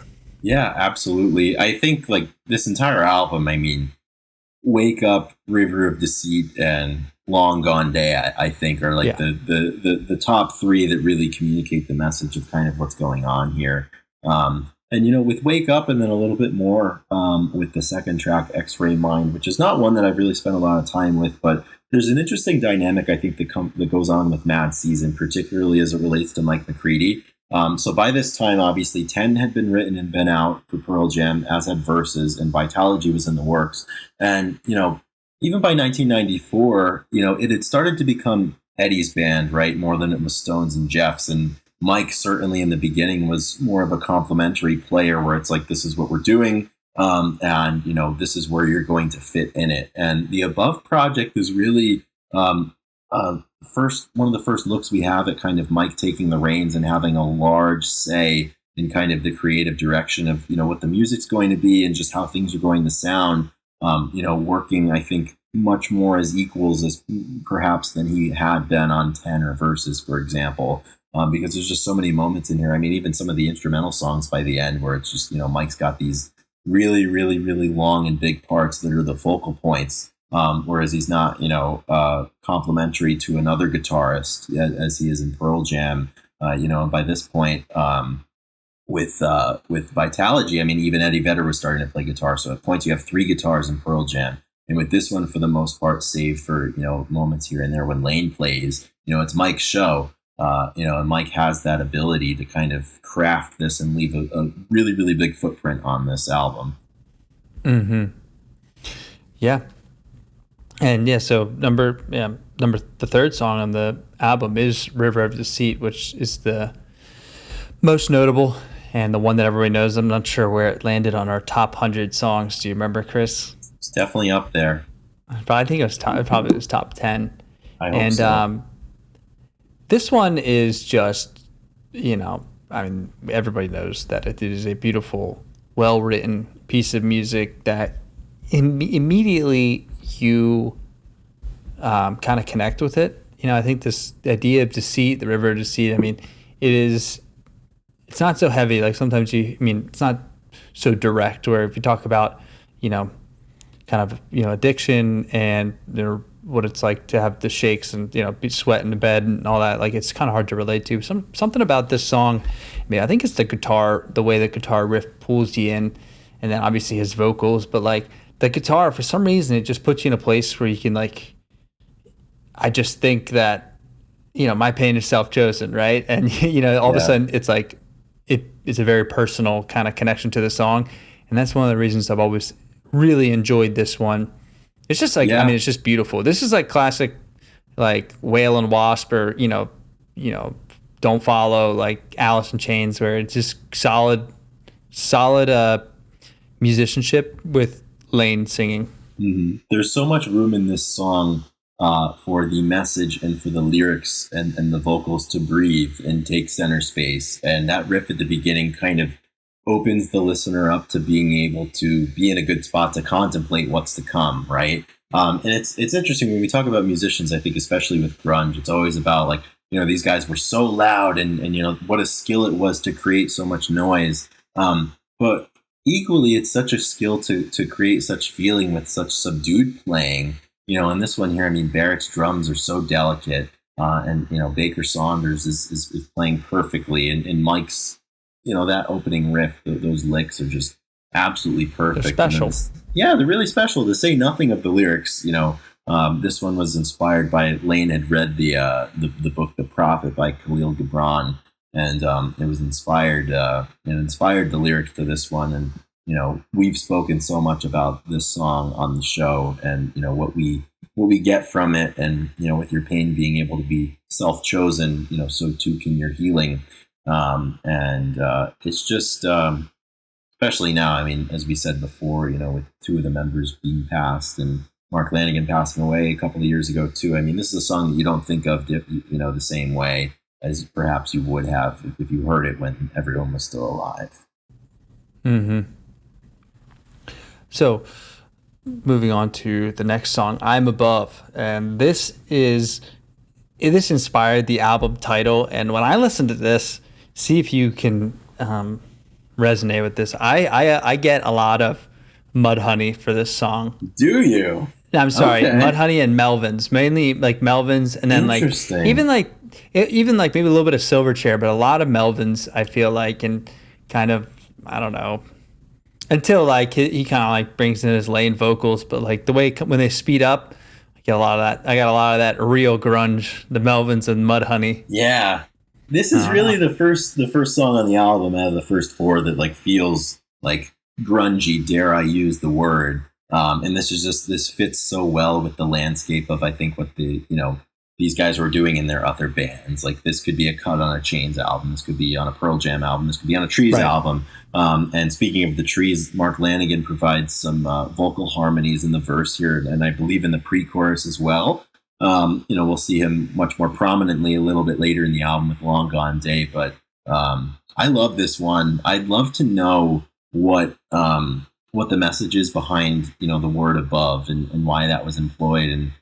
Yeah, absolutely. I think like this entire album, I mean, Wake Up, River of Deceit, and Long Gone Day, I think are like the top three that really communicate the message of kind of what's going on here. And with Wake Up, and then a little bit more with the second track, X-Ray Mind, which is not one that I've really spent a lot of time with, but there's an interesting dynamic, I think, that goes on with Mad Season, particularly as it relates to Mike McCready. So by this time, obviously, 10 had been written and been out for Pearl Jam, as had Versus, and Vitalogy was in the works. And, even by 1994, it had started to become Eddie's band, right, more than it was Stones and Jeff's. And Mike, certainly in the beginning, was more of a complimentary player, where it's like, this is what we're doing, and, this is where you're going to fit in it. And the Above project is really one of the first looks we have at kind of Mike taking the reins and having a large say in kind of the creative direction of, what the music's going to be and just how things are going to sound, working, I think, much more as equals as perhaps than he had been on 10 or Versus, for example, because there's just so many moments in here. I mean, even some of the instrumental songs by the end, where it's just, Mike's got these really, really, really long and big parts that are the focal points. Whereas he's not, complimentary to another guitarist as he is in Pearl Jam, and by this point, with Vitalogy, I mean, even Eddie Vedder was starting to play guitar. So at points you have 3 guitars in Pearl Jam. And with this one, for the most part, save for, moments here and there when Layne plays, it's Mike's show, and Mike has that ability to kind of craft this and leave a really, really big footprint on this album. Mm-hmm. Yeah. And so the third song on the album is River of Deceit, which is the most notable and the one that everybody knows. I'm not sure where it landed on our top 100 songs. Do you remember, Chris? It's definitely up there. But I think it probably was top 10. I hope so. This one is just, I mean, everybody knows that it is a beautiful, well-written piece of music that immediately you kind of connect with it. I think this idea of deceit, the River of Deceit, I mean, it's not so heavy. Like sometimes it's not so direct, where if you talk about, kind of, addiction and, what it's like to have the shakes and, be sweat in the bed and all that, like it's kind of hard to relate to. Something about this song, I mean, I think it's the guitar, the way the guitar riff pulls you in, and then obviously his vocals, but like the guitar, for some reason, it just puts you in a place where you can, like, I just think that, my pain is self-chosen, right? And, all of a sudden it's like, it's a very personal kind of connection to the song. And that's one of the reasons I've always really enjoyed this one. It's just like, I mean, it's just beautiful. This is like classic, like Whale and Wasp, or, Don't Follow, like Alice in Chains, where it's just solid musicianship with Layne singing. Mm-hmm. There's so much room in this song for the message and for the lyrics and the vocals to breathe and take center space. And that riff at the beginning kind of opens the listener up to being able to be in a good spot to contemplate what's to come, right? And it's interesting when we talk about musicians, I think, especially with grunge, it's always about like, these guys were so loud and what a skill it was to create so much noise. But equally, it's such a skill to create such feeling with such subdued playing. In this one here, I mean, Barrett's drums are so delicate. And Baker Saunders is playing perfectly, and Mike's that opening riff, those licks are just absolutely perfect. They're special. They're really special. To say nothing of the lyrics, this one was inspired by Layne had read the book The Prophet by Khalil Gibran, and it was inspired the lyrics to this one. And we've spoken so much about this song on the show, and what we get from it, and with your pain being able to be self-chosen, so too can your healing. And it's just especially now, I mean, as we said before, with two of the members being passed and Mark Lanegan passing away a couple of years ago too. I mean, this is a song that you don't think of the same way as perhaps you would have if you heard it when everyone was still alive. Mm-hmm. So moving on to the next song, I'm Above. And this inspired the album title. And when I listen to this, see if you can resonate with this. I get a lot of Mudhoney for this song. Do you? I'm sorry, okay. Mudhoney and Melvins, mainly like Melvins, and then even maybe a little bit of Silverchair, but a lot of Melvins, I feel like, and kind of, I don't know, until like he kind of like brings in his Layne vocals, but like the way when they speed up, I got a lot of that real grunge, the Melvins and Mudhoney. Yeah, this is really the first song on the album out of the first four that like feels like grungy, dare I use the word. And this fits so well with the landscape of, I think, what these guys were doing in their other bands. Like, this could be a cut on a Chains album. This could be on a Pearl Jam album. This could be on a Trees album. And speaking of the Trees, Mark Lanegan provides some vocal harmonies in the verse here, and I believe in the pre-chorus as well. We'll see him much more prominently a little bit later in the album with Long Gone Day. But I love this one. I'd love to know what the message is behind, the word above, and why that was employed, and,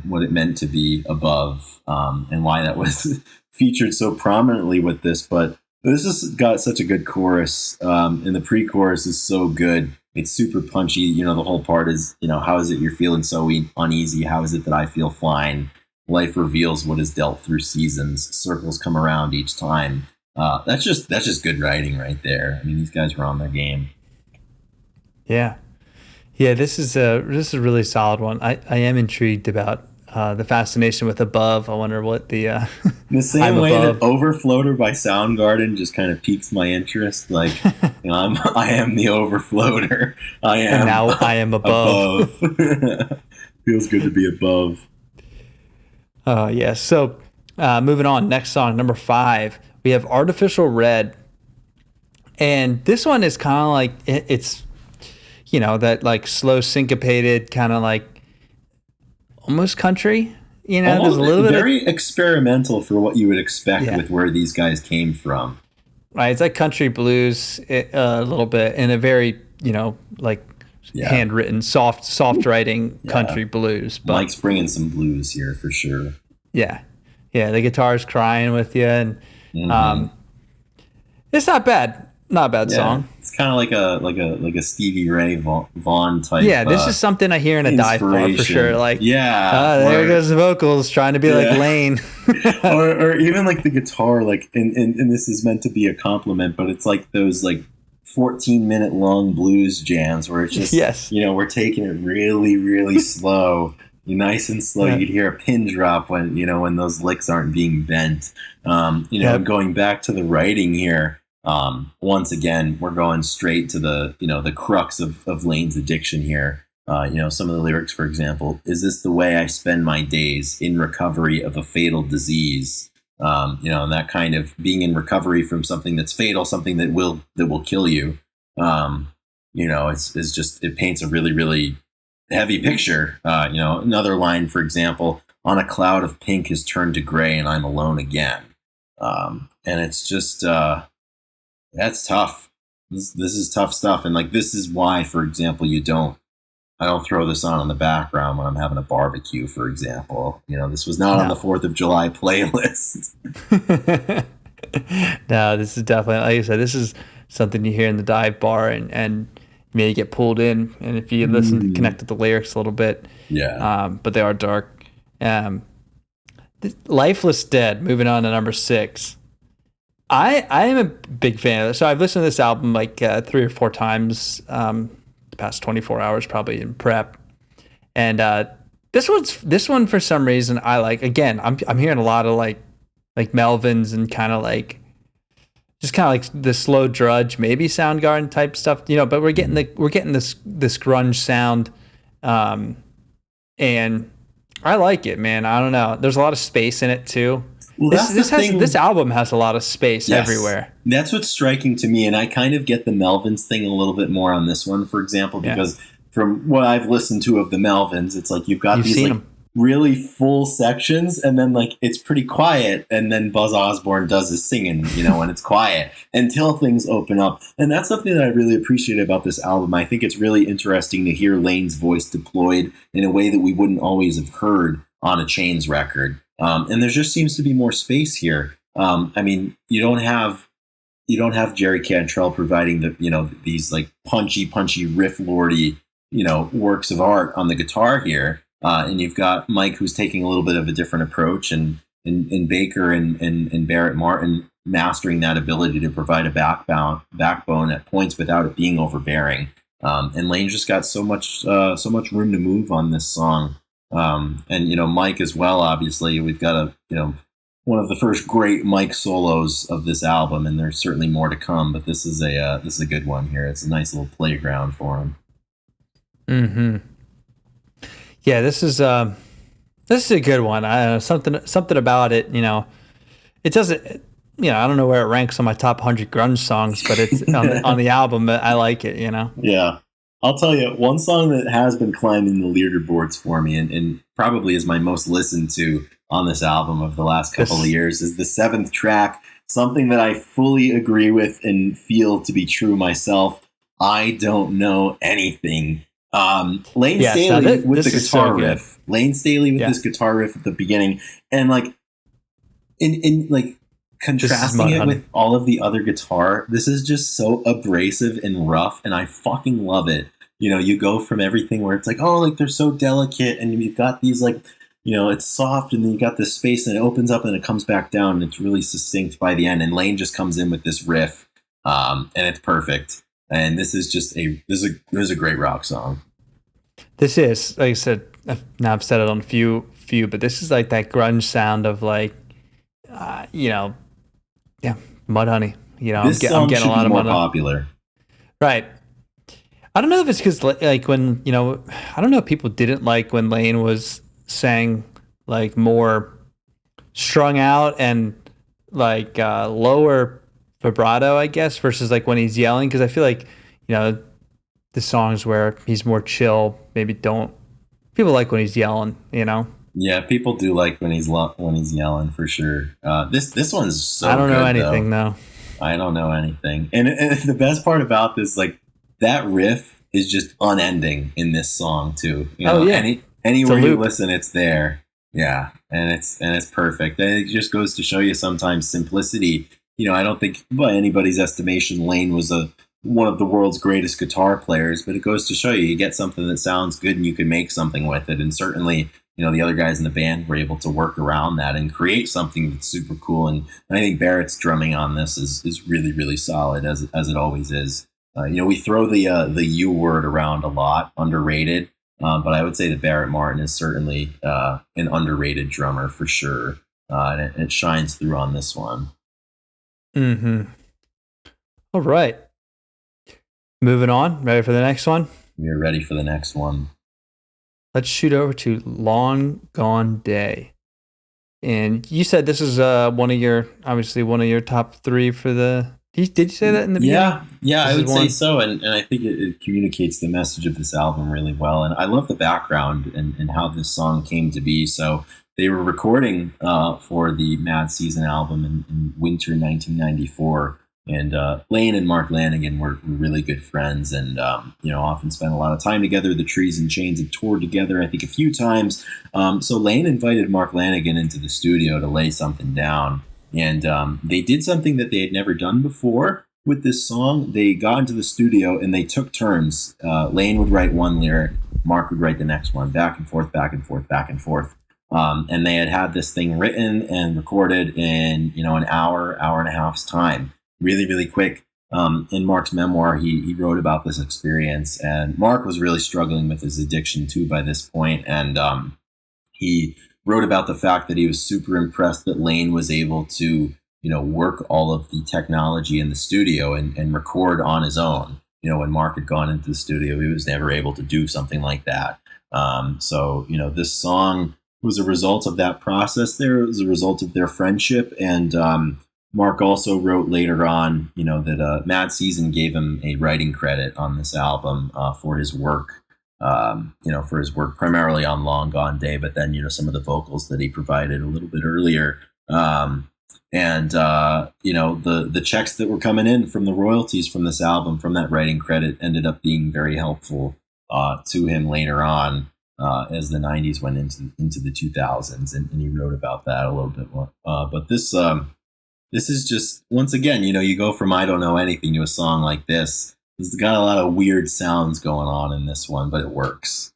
what it meant to be above, and why that was featured so prominently with this. But this has got such a good chorus, and the pre-chorus is so good. It's super punchy. The whole part is, how is it you're feeling so uneasy? How is it that I feel fine? Life reveals what is dealt through seasons. Circles come around each time. That's just good writing right there. I mean, these guys were on their game. Yeah. This is a really solid one. I am intrigued about the fascination with Above. I wonder what the same way above. That Overfloater by Soundgarden just kind of piques my interest. Like, I am the Overfloater. I am. And now I am above. Feels good to be above. Yeah. So moving on, next song, number 5, we have Artificial Red, and this one is kind of like it's. That like slow syncopated kind of like almost country, there's a little bit very experimental for what you would expect with where these guys came from. Right. It's like country blues a little bit, in a very, handwritten, soft writing country blues. But Mike's bringing some blues here for sure. Yeah. Yeah. The guitar's crying with you, and it's not bad. Not a bad song. It's kind of like a Stevie Ray Vaughan type. Yeah, this is something I hear in a dive bar for sure. Like, there goes the vocals trying to be like Layne, or even like the guitar. Like, and this is meant to be a compliment, but it's like those like 14-minute long blues jams where it's just we're taking it really, really slow. Nice and slow. You'd hear a pin drop when when those licks aren't being bent. Going back to the writing here. Once again, we're going straight to the the crux of Layne's addiction here. Some of the lyrics, for example, is this the way I spend my days in recovery of a fatal disease? And that kind of being in recovery from something that's fatal, something that will kill you. It's just, it paints a really, really heavy picture. Another line, for example, on a cloud of pink has turned to gray and I'm alone again. And it's just, that's tough. This is tough stuff. And like, this is why, for example, I don't throw this on in the background when I'm having a barbecue, for example. This was not on the 4th of July playlist. No, this is definitely, like I said, this is something you hear in the dive bar, and you may get pulled in. And if you listen, connect to the lyrics a little bit. Yeah. But they are dark. Lifeless Dead, moving on to number 6. I am a big fan of this. So I've listened to this album like 3 or 4 times the past 24 hours, probably in prep. And this one for some reason I like. Again, I'm hearing a lot of like Melvins and kind of like the slow drudge, maybe Soundgarden type stuff, but we're getting this grunge sound, and I like it, man. I don't know. There's a lot of space in it too. Well, this album has a lot of space everywhere. That's what's striking to me, and I kind of get the Melvins thing a little bit more on this one, for example, because from what I've listened to of the Melvins, it's like you've these like really full sections, and then like it's pretty quiet, and then Buzz Osborne does his singing, when it's quiet until things open up. And that's something that I really appreciate about this album. I think it's really interesting to hear Layne's voice deployed in a way that we wouldn't always have heard on a Chains record. And there just seems to be more space here. I mean, you don't have Jerry Cantrell providing these like punchy riff lordy, works of art on the guitar here. And you've got Mike, who's taking a little bit of a different approach, and Baker and Barrett Martin mastering that ability to provide a backbone at points without it being overbearing. And Layne just got so much room to move on this song. And Mike as well. Obviously, we've got one of the first great Mike solos of this album, and there's certainly more to come. But this is a good one here. It's a nice little playground for him. Mm-hmm. Yeah, this is a good one. Something about it. It doesn't. I don't know where it ranks on my top 100 grunge songs, but it's on the album. I like it. Yeah. I'll tell you, one song that has been climbing the leaderboards for me and probably is my most listened to on this album of the last couple of years is the 7th track, something that I fully agree with and feel to be true myself. I don't know anything. Layne Staley with the guitar riff. Layne Staley with this guitar riff at the beginning. And like in like contrasting it with all of the other guitar, this is just so abrasive and rough, and I fucking love it. You go from everything where it's like, oh, like they're so delicate, and you've got these like, it's soft, and then you got this space, and it opens up and it comes back down, and it's really succinct by the end. And Layne just comes in with this riff, and it's perfect. And this is a great rock song. This is, like I said, I've said it on a few, but this is like that grunge sound of like, Mudhoney. I'm getting a lot of more popular. Right. I don't know if it's because like when I don't know if people didn't like when Layne was sang like more strung out and like lower vibrato, I guess, versus like when he's yelling, because I feel like the songs where he's more chill maybe don't people like when he's yelling. Yeah, people do like when he's yelling for sure. This one's so good. I don't know anything though. I don't know anything. And the best part about this, like that riff is just unending in this song too. Anywhere you listen, it's there. Yeah, and it's perfect. And it just goes to show you sometimes simplicity. I don't think by anybody's estimation Layne was one of the world's greatest guitar players, but it goes to show you get something that sounds good and you can make something with it. And certainly, the other guys in the band were able to work around that and create something that's super cool. And I think Barrett's drumming on this is really, really solid, as it always is. We throw the U word around a lot, underrated, but I would say that Barrett Martin is certainly an underrated drummer for sure, and it shines through on this one. Mm-hmm. All right. Moving on. Ready for the next one? We're ready for the next one. Let's shoot over to Long Gone Day. And you said this is one of your top 3 for the... Did you say that in the beginning? Yeah, I would say so. And I think it communicates the message of this album really well. And I love the background and how this song came to be. So they were recording for the Mad Season album in winter 1994. And Layne and Mark Lanegan were really good friends, and often spent a lot of time together. The Trees and Chains had toured together, I think, a few times. So Layne invited Mark Lanegan into the studio to lay something down, and they did something that they had never done before with this song. They got into the studio and they took turns. Layne would write one lyric, Mark would write the next one, back and forth, back and forth, back and forth. And they had this thing written and recorded in, an hour and a half's time, really, really quick. In Mark's memoir, he wrote about this experience, and Mark was really struggling with his addiction too by this point. And he wrote about the fact that he was super impressed that Layne was able to, work all of the technology in the studio and record on his own. When Mark had gone into the studio, he was never able to do something like that. So, this song was a result of that process there. It was a result of their friendship. And Mark also wrote later on, that Mad Season gave him a writing credit on this album for his work, primarily on Long Gone Day, but then, some of the vocals that he provided a little bit earlier. The checks that were coming in from the royalties from this album, from that writing credit, ended up being very helpful to him later on. As the 90s went into the 2000s, and he wrote about that a little bit more. But this is just, once again, you go from I Don't Know Anything to a song like this. It's got a lot of weird sounds going on in this one, but it works.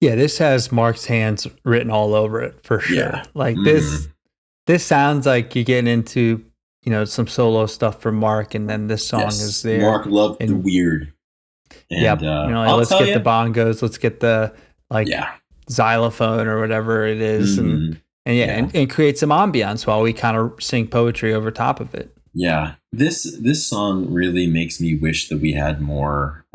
Yeah, this has Mark's hands written all over it for sure. Yeah. Like this sounds like you're getting into, some solo stuff from Mark, and then this song is there. Mark loved the weird. And, yep. Let's get the bongos, let's get the xylophone or whatever it is, and create some ambiance while we kind of sing poetry over top of it. Yeah, this song really makes me wish that we had more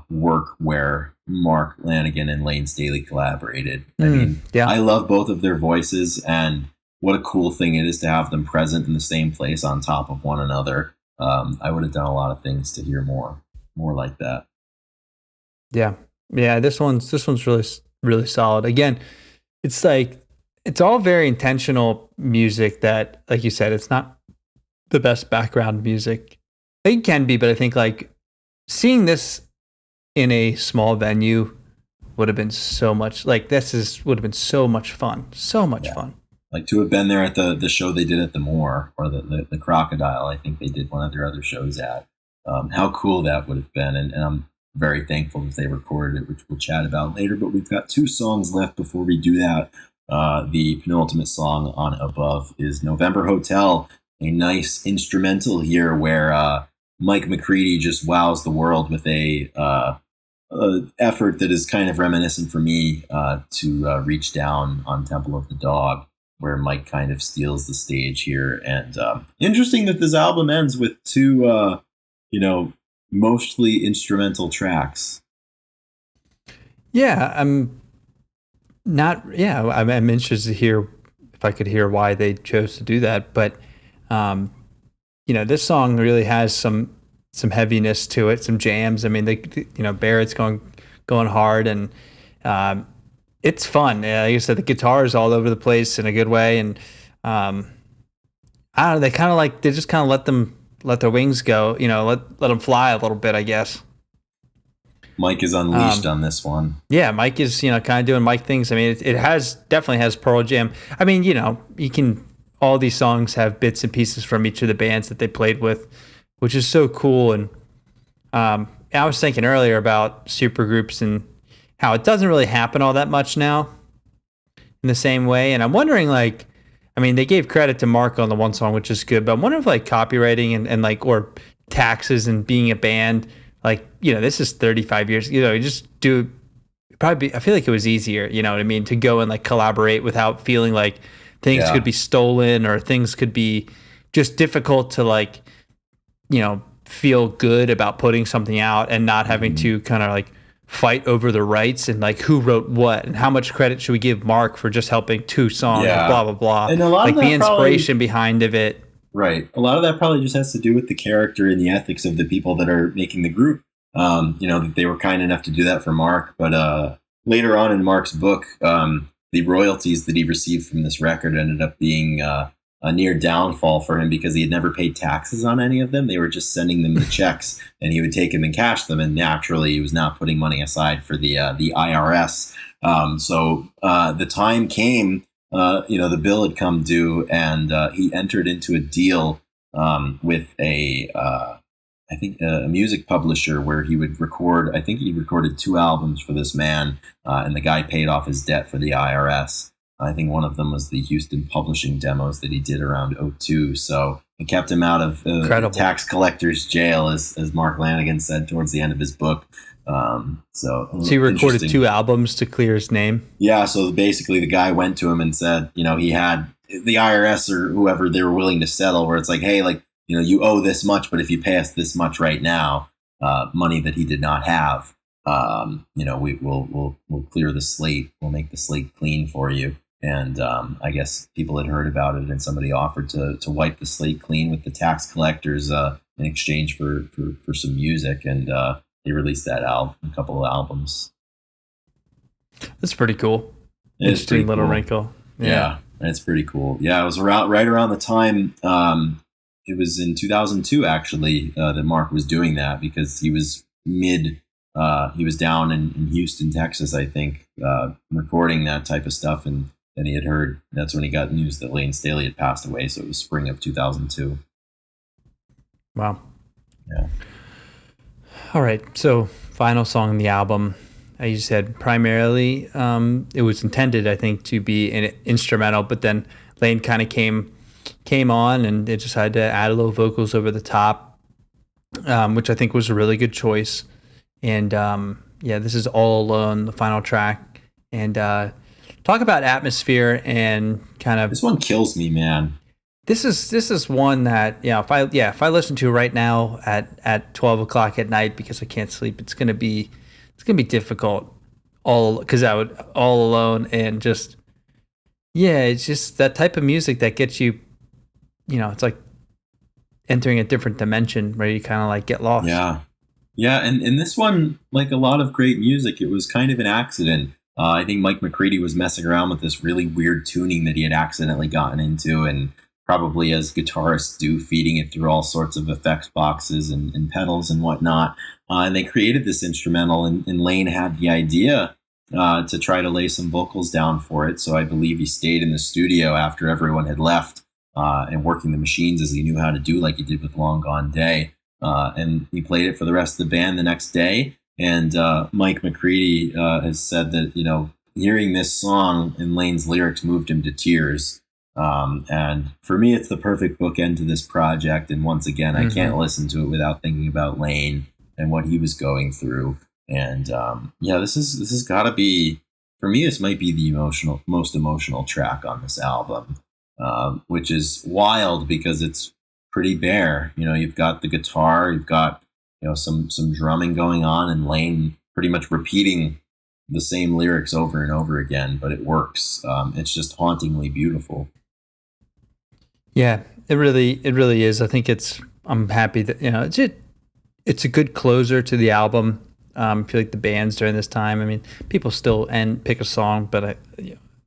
work where Mark Lanegan and Layne Staley collaborated. I love both of their voices, and what a cool thing it is to have them present in the same place on top of one another. I would have done a lot of things to hear more like that. Yeah, this one's really, really solid. Again, it's like, it's all very intentional music that, like you said, it's not the best background music. It can be, but I think like seeing this in a small venue would have been so much, would have been so much fun. So much fun. Like to have been there at the show they did at the Moor, or the Crocodile, I think they did one of their other shows at. How cool that would have been. And I'm very thankful that they recorded it, which we'll chat about later. But we've got 2 songs left before we do that. The penultimate song on Above is November Hotel, a nice instrumental here where Mike McCready just wows the world with a effort that is kind of reminiscent for me to Reach Down on Temple of the Dog, where Mike kind of steals the stage here. And interesting that this album ends with 2, mostly instrumental tracks. Yeah, I'm interested to hear if I could hear why they chose to do that. But, this song really has some heaviness to it, some jams. I mean, Barrett's going hard, and it's fun. Like I said, the guitar is all over the place in a good way. And I don't know, they just kind of let their wings go, let them fly a little bit, I guess. Mike is unleashed on this one. Yeah, Mike is, kind of doing Mike things. I mean, it definitely has Pearl Jam. I mean, all these songs have bits and pieces from each of the bands that they played with, which is so cool. And I was thinking earlier about supergroups and how it doesn't really happen all that much now in the same way. And I'm wondering, they gave credit to Mark on the one song, which is good, but I'm wondering if copywriting and or taxes and being a band, this is 35 years, you just do probably, I feel like it was easier, to go and collaborate without feeling like things could be stolen or things could be just difficult to feel good about putting something out and not having to kind of fight over the rights and who wrote what and how much credit should we give Mark for just helping 2 songs, blah blah blah, and a lot of the inspiration behind of it. Right, a lot of that probably just has to do with the character and the ethics of the people that are making the group. That they were kind enough to do that for Mark, but later on in Mark's book, the royalties that he received from this record ended up being a near downfall for him because he had never paid taxes on any of them. They were just sending them the checks, and he would take them and cash them. And naturally, he was not putting money aside for the IRS. So the time came, the bill had come due, and he entered into a deal with a music publisher where he would record. I think he recorded 2 albums for this man, and the guy paid off his debt for the IRS. I think one of them was the Houston publishing demos that he did around '02. So it kept him out of tax collector's jail, as Mark Lanigan said towards the end of his book. So he recorded 2 albums to clear his name. Yeah. So basically the guy went to him and said, he had the IRS or whoever, they were willing to settle, where it's like, hey, like, you owe this much, but if you pay us this much right now, money that he did not have, we'll clear the slate. We'll make the slate clean for you. And I guess people had heard about it, and somebody offered to wipe the slate clean with the tax collectors in exchange for some music. And they released that album, a couple of albums. That's pretty cool. Interesting little wrinkle. Yeah, that's pretty cool. Yeah, it was right around the time. It was in 2002 actually that Mark was doing that, because he was he was down in Houston, Texas, I think, recording that type of stuff, and then he had heard. That's when he got news that Layne Staley had passed away. So it was spring of 2002. Wow. Yeah. All right. So final song on the album. As you said, primarily it was intended, I think, to be an instrumental, but then Layne kind of came on and they decided to add a little vocals over the top, which I think was a really good choice. And this is All Alone, the final track. And talk about atmosphere and kind of... This one kills me, man. This is one that, if I listen to right now at 12 o'clock at night because I can't sleep, it's gonna be difficult. Because I would All Alone, and just it's just that type of music that gets you, it's like entering a different dimension where you kind of like get lost. Yeah, and this one, like a lot of great music, it was kind of an accident. I think Mike McCready was messing around with this really weird tuning that he had accidentally gotten into, and probably as guitarists do, feeding it through all sorts of effects boxes and pedals and whatnot. And they created this instrumental, and Layne had the idea to try to lay some vocals down for it. So I believe he stayed in the studio after everyone had left and working the machines as he knew how to do, like he did with Long Gone Day. And he played it for the rest of the band the next day. And Mike McCready has said that, hearing this song and Layne's lyrics moved him to tears. And for me, it's the perfect bookend to this project. And once again, I can't listen to it without thinking about Layne and what he was going through. And this has got to be, for me, this might be the most emotional track on this album, which is wild because it's pretty bare. You've got the guitar, you've got some drumming going on, and Layne pretty much repeating the same lyrics over and over again, but it works. It's just hauntingly beautiful. Yeah, it really is. I think I'm happy that it's a good closer to the album. I feel like the bands during this time, I mean, people still pick a song, but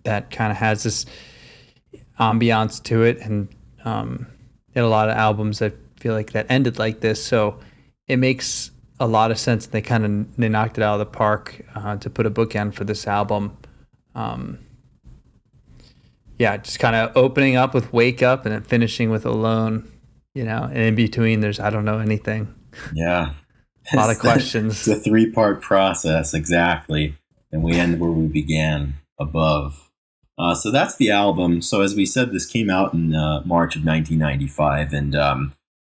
that kind of has this ambiance to it, and a lot of albums that feel like that ended like this, so it makes a lot of sense. They knocked it out of the park to put a bookend for this album. Just kind of opening up with Wake Up and then finishing with Alone, and in between there's I don't know anything. Yeah. A lot of questions. It's a 3-part process, exactly. And we end where we began, above. So that's the album. So as we said, this came out in March of 1995, and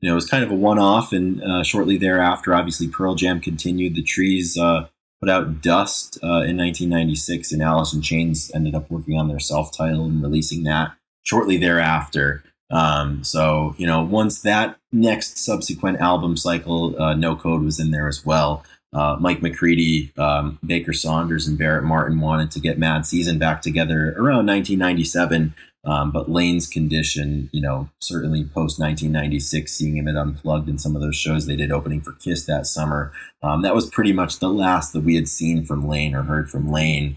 it was kind of a one-off. And shortly thereafter, obviously, Pearl Jam continued. The Trees put out Dust in 1996, and Alice in Chains ended up working on their self-titled and releasing that shortly thereafter. So once that next subsequent album cycle, No Code was in there as well. Mike McCready, Baker Saunders, and Barrett Martin wanted to get Mad Season back together around 1997. But Layne's condition, certainly post 1996, seeing him at Unplugged and some of those shows they did opening for Kiss that summer, that was pretty much the last that we had seen from Layne or heard from Layne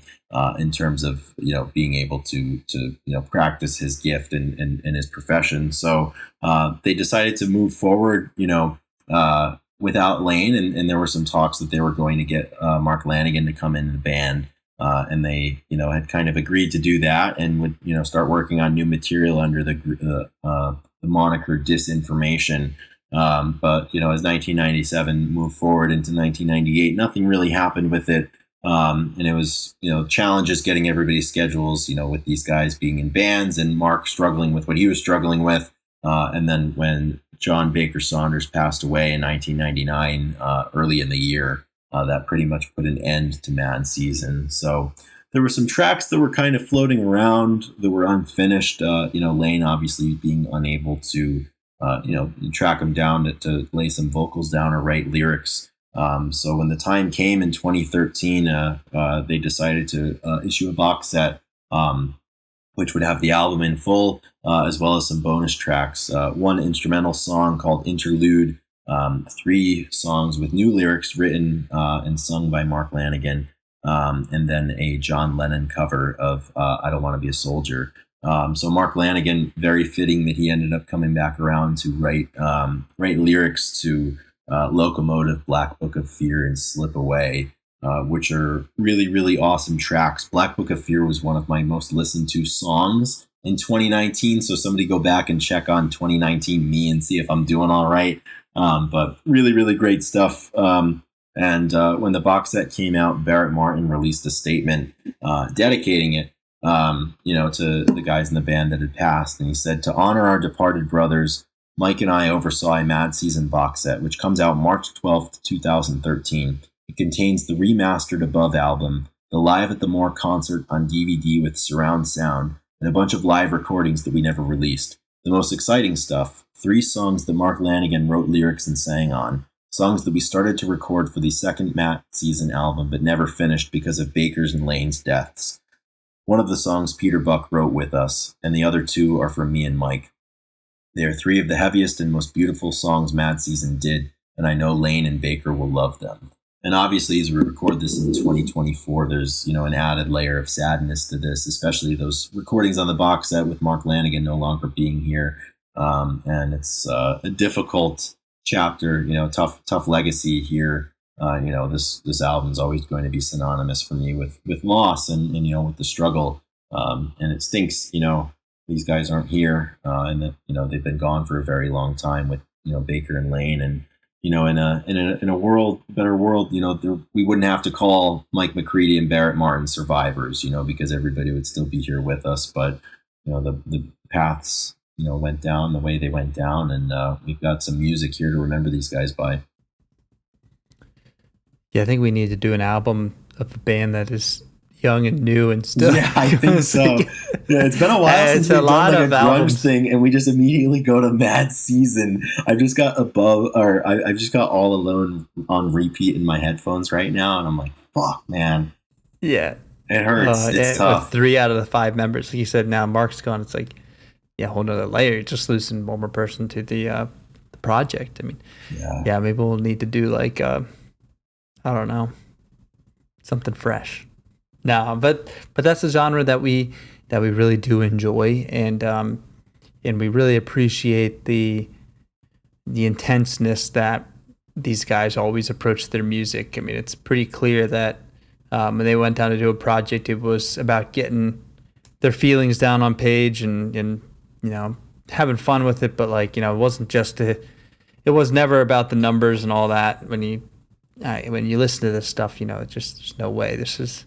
in terms of being able to practice his gift and his profession. So they decided to move forward, without Layne, and there were some talks that they were going to get Mark Lanigan to come into the band. And they, had kind of agreed to do that and would, start working on new material under the moniker Disinformation. But, as 1997 moved forward into 1998, nothing really happened with it. And it was, challenges getting everybody's schedules, with these guys being in bands and Mark struggling with what he was struggling with. And then when John Baker Saunders passed away in 1999, early in the year, that pretty much put an end to Mad Season. So there were some tracks that were kind of floating around that were unfinished. Layne obviously being unable to, track them down to lay some vocals down or write lyrics. So when the time came in 2013, they decided to issue a box set, which would have the album in full, as well as some bonus tracks. One instrumental song called Interlude, 3 songs with new lyrics written and sung by Mark Lanegan, and then a John Lennon cover of I Don't Want to Be a Soldier. So Mark Lanegan, very fitting that he ended up coming back around to write lyrics to Locomotive, Black Book of Fear, and Slip Away, which are really, really awesome tracks. Black Book of Fear was one of my most listened to songs in 2019. So somebody go back and check on 2019 me and see if I'm doing all right. But really, really great stuff. And when the box set came out, Barrett Martin released a statement dedicating it, to the guys in the band that had passed. And he said, "To honor our departed brothers, Mike and I oversaw a Mad Season box set, which comes out March 12th, 2013. It contains the remastered Above album, the Live at the Moore concert on DVD with surround sound, and a bunch of live recordings that we never released. The most exciting stuff, 3 songs that Mark Lanegan wrote lyrics and sang on, songs that we started to record for the second Mad Season album but never finished because of Baker's and Layne's deaths. One of the songs Peter Buck wrote with us, and the other 2 are from me and Mike. They are 3 of the heaviest and most beautiful songs Mad Season did, and I know Layne and Baker will love them." And obviously, as we record this in 2024, there's, an added layer of sadness to this, especially those recordings on the box set with Mark Lanegan no longer being here. And it's a difficult chapter, tough legacy here. This album's always going to be synonymous for me with loss and with the struggle. And it stinks, these guys aren't here, and that they've been gone for a very long time with Baker and Layne, and in a better world, we wouldn't have to call Mike McCready and Barrett Martin survivors, because everybody would still be here with us. But the paths went down the way they went down, and we've got some music here to remember these guys by. Yeah, I think we need to do an album of a band that is young and new and still. Yeah, I think so. Yeah, it's been a while since we've done like a grunge thing, and we just immediately go to Mad Season. I've just got I've just got All Alone on repeat in my headphones right now, and I'm like, fuck, man. Yeah, it hurts. It's tough. With 3 out of the 5 members, like you said, now Mark's gone. It's like, yeah, a whole nother layer. You're just losing one more person to the project. I mean, yeah, maybe we'll need to do like I don't know, something fresh. No, but that's a genre that we really do enjoy, and we really appreciate the intenseness that these guys always approach their music. I mean, it's pretty clear that when they went down to do a project, it was about getting their feelings down on page and having fun with it. But it wasn't it was never about the numbers and all that. When you listen to this stuff, it's just there's no way. This is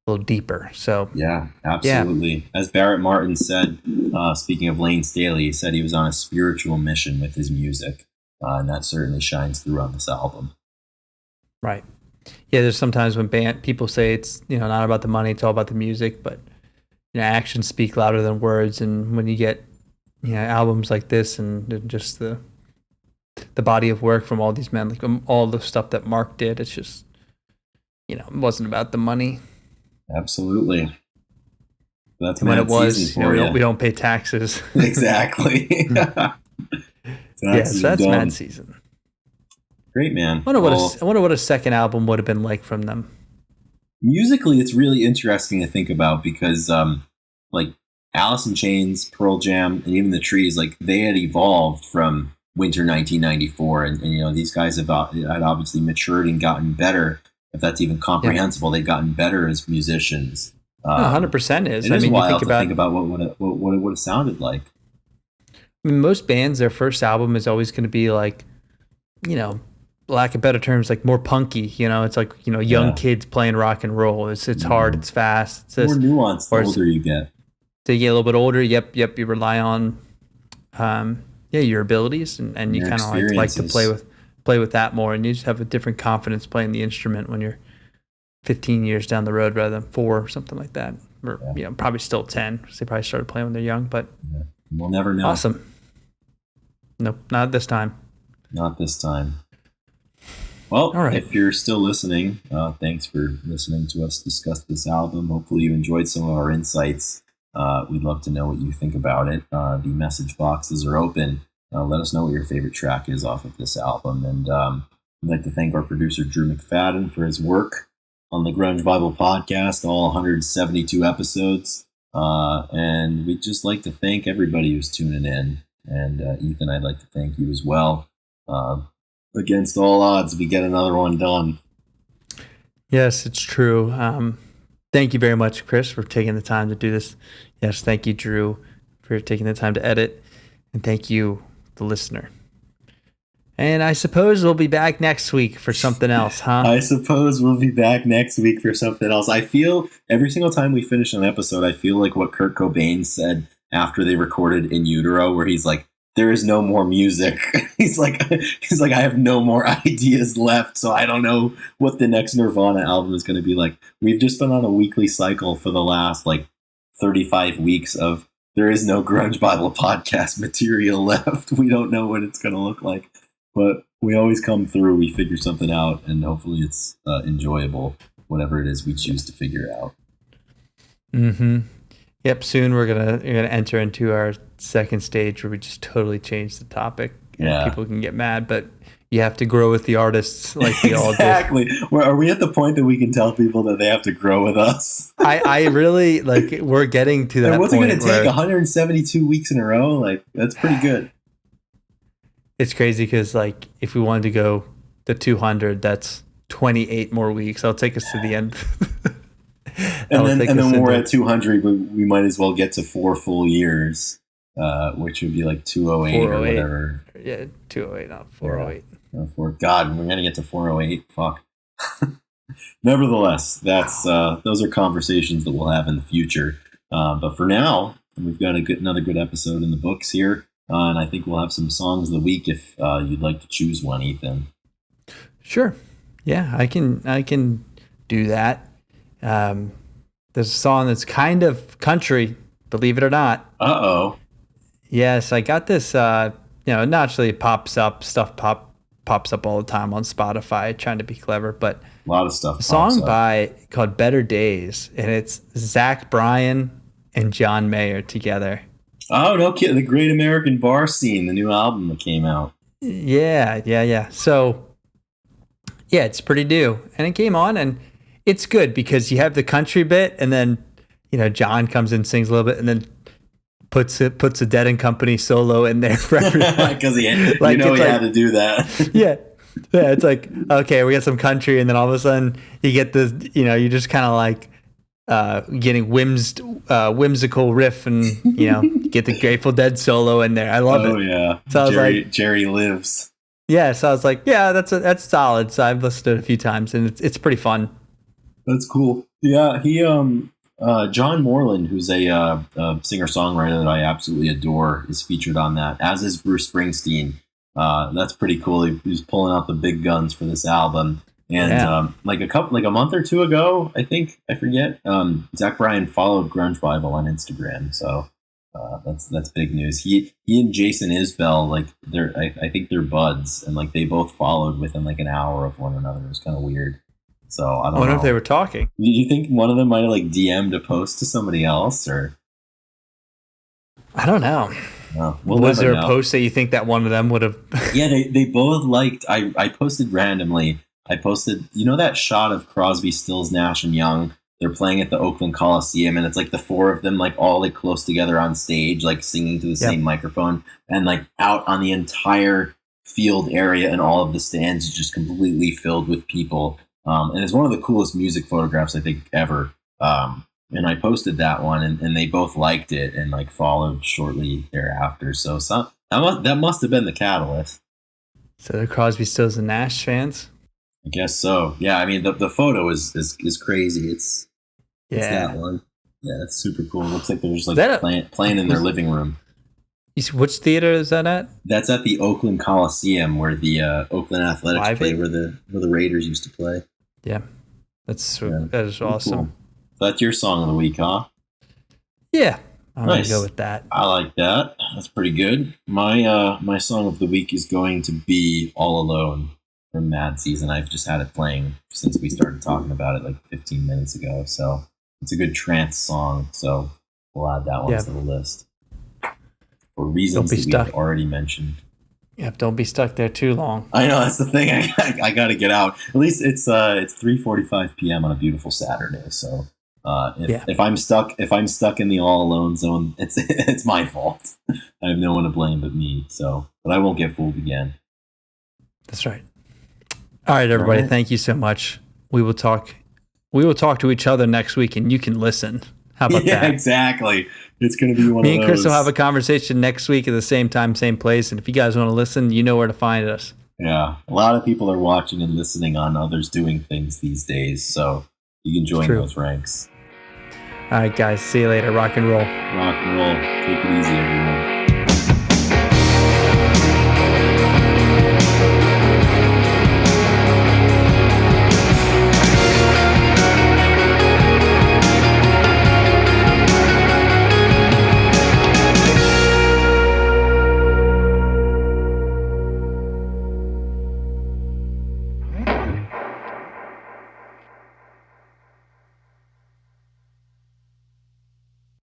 a little deeper. So yeah, absolutely. Yeah. As Barrett Martin said, speaking of Layne Staley, he said he was on a spiritual mission with his music, and that certainly shines through on this album. Right. Yeah, there's sometimes when people say it's not about the money, it's all about the music, but actions speak louder than words. And when you get albums like this and just the body of work from all these men, like all the stuff that Mark did, it's just it wasn't about the money. Absolutely. That's when it was, we don't pay taxes. Exactly. Yeah, so that's Mad Season. Great, man. I wonder what a second album would have been like from them. Musically, it's really interesting to think about because, like Alice in Chains, Pearl Jam, and even the Trees, like they had evolved from Winter 1994, and these guys had obviously matured and gotten better. If that's even comprehensible, they've gotten better as musicians. 100% is. It is wild to think about what it would have sounded like. I mean, most bands, their first album is always going to be like, lack of better terms, like more punky. It's like young Yeah. kids playing rock and roll. It's hard. It's fast. It's More this. nuanced the Or older you get. to get a little bit older. Yep. You rely on, your abilities, and you Your kind of like to experiences. play with that more, and you just have a different confidence playing the instrument when you're 15 years down the road rather than 4 or something like that, or Yeah. probably still 10 because they probably started playing when they're young. But Yeah. We'll never know. awesome. Nope, not this time. Not this time. Well, All right. if you're still listening, thanks for listening to us discuss this album. Hopefully you enjoyed some of our insights. We'd love to know what you think about it. The message boxes are open. Let us know what your favorite track is off of this album. And I'd like to thank our producer, Drew McFadden, for his work on the Grunge Bible podcast, all 172 episodes. And we'd just like to thank everybody who's tuning in. And Ethan, I'd like to thank you as well. Against all odds, we get another one done. Yes, it's true. Thank you very much, Chris, for taking the time to do this. Yes, thank you, Drew, for taking the time to edit. And thank you, the listener. And I suppose we'll be back next week for something else, huh? I suppose we'll be back next week for something else. I feel every single time we finish an episode, I feel like what Kurt Cobain said after they recorded In Utero, where he's like, there is no more music. he's like, I have no more ideas left. So I don't know what the next Nirvana album is going to be like. We've just been on a weekly cycle for the last 35 weeks of there is no Grunge Bible podcast material left. We don't know what it's going to look like, but we always come through. We figure something out, and hopefully it's enjoyable, whatever it is we choose to figure out. Mm-hmm. Yep. Soon we're gonna enter into our second stage where we just totally change the topic. Yeah. People can get mad, but you have to grow with the artists like we all do. Exactly. Are we at the point that we can tell people that they have to grow with us? I really we're getting to that. And what's point it going to take? 172 weeks in a row? That's pretty good. It's crazy because if we wanted to go to 200, that's 28 more weeks. That'll take us to the end. and then when we're at 200, we might as well get to 4 full years, which would be 208 or whatever. Yeah, 208, not 408. God, we're gonna get to 408. Fuck. Nevertheless, that's those are conversations that we'll have in the future. But for now, we've got another good episode in the books here, and I think we'll have some songs of the week if you'd like to choose one, Ethan. Sure. Yeah, I can do that. There's a song that's kind of country, believe it or not. Uh-oh. Yes, I got this, naturally it pops up all the time on Spotify, trying to be clever, but a lot of stuff. A song called Better Days, and it's Zach Bryan and John Mayer together. Oh, no kidding. The Great American Bar Scene, the new album that came out. Yeah. So, yeah, it's pretty new. And it came on, and it's good because you have the country bit, and then, John comes in, sings a little bit, and then puts a Dead and Company solo in there for everyone. Because he had to do that. Yeah, it's okay, we got some country, and then all of a sudden you get this, you just kind of getting whimsical riff, and you get the Grateful Dead solo in there. I love it. Oh yeah, so Jerry Lives. Yeah, so I was like, yeah, that's solid. So I've listened to it a few times, and it's pretty fun. That's cool. Yeah, he John Moreland, who's a singer-songwriter that I absolutely adore, is featured on that, as is Bruce Springsteen. That's pretty cool. He's pulling out the big guns for this album. And a month or two ago, I forget, Zach Bryan followed Grunge Bible on Instagram. So that's big news. He and Jason Isbell, I think they're buds, and they both followed within an hour of one another. It was kind of weird. So I don't know. I wonder if they were talking. Do you think one of them might have DM'd a post to somebody else, or? I don't know. No, was there a post that you think that one of them would have? Yeah, they both liked. I posted randomly. I posted, that shot of Crosby, Stills, Nash, and Young. They're playing at the Oakland Coliseum, and it's the 4 of them all close together on stage, singing to the same microphone, and out on the entire field area, and all of the stands just completely filled with people. And it's one of the coolest music photographs I think ever. And I posted that one, and they both liked it and followed shortly thereafter. So that must have been the catalyst. So the Crosby, Stills, and Nash fans. I guess so. Yeah, I mean the photo is crazy. It's that one. Yeah, it's super cool. It looks like they're just like playing in their living room. Which theater is that at? That's at the Oakland Coliseum, where the Oakland Athletics play, where the Raiders used to play. Yeah, that is awesome. Cool. So that's your song of the week, huh? Yeah, I'm gonna go with that. I like that. That's pretty good. My song of the week is going to be "All Alone" from Mad Season. I've just had it playing since we started talking about it like 15 minutes ago. So it's a good trance song. So we'll add that one to the list. For reasons that we've already mentioned. Yep, don't be stuck there too long. I know, that's the thing. I got to get out. At least it's 3:45 p.m. on a beautiful Saturday. So if I'm stuck in the all alone zone, it's my fault. I have no one to blame but me. So, but I won't get fooled again. That's right. All right, everybody. All right. Thank you so much. We will talk to each other next week, and you can listen. How about that? Yeah, exactly. It's going to be one of those. Me and Chris will have a conversation next week at the same time, same place. And if you guys want to listen, you know where to find us. Yeah. A lot of people are watching and listening on others doing things these days. So you can join those ranks. All right, guys. See you later. Rock and roll. Rock and roll. Take it easy, everyone.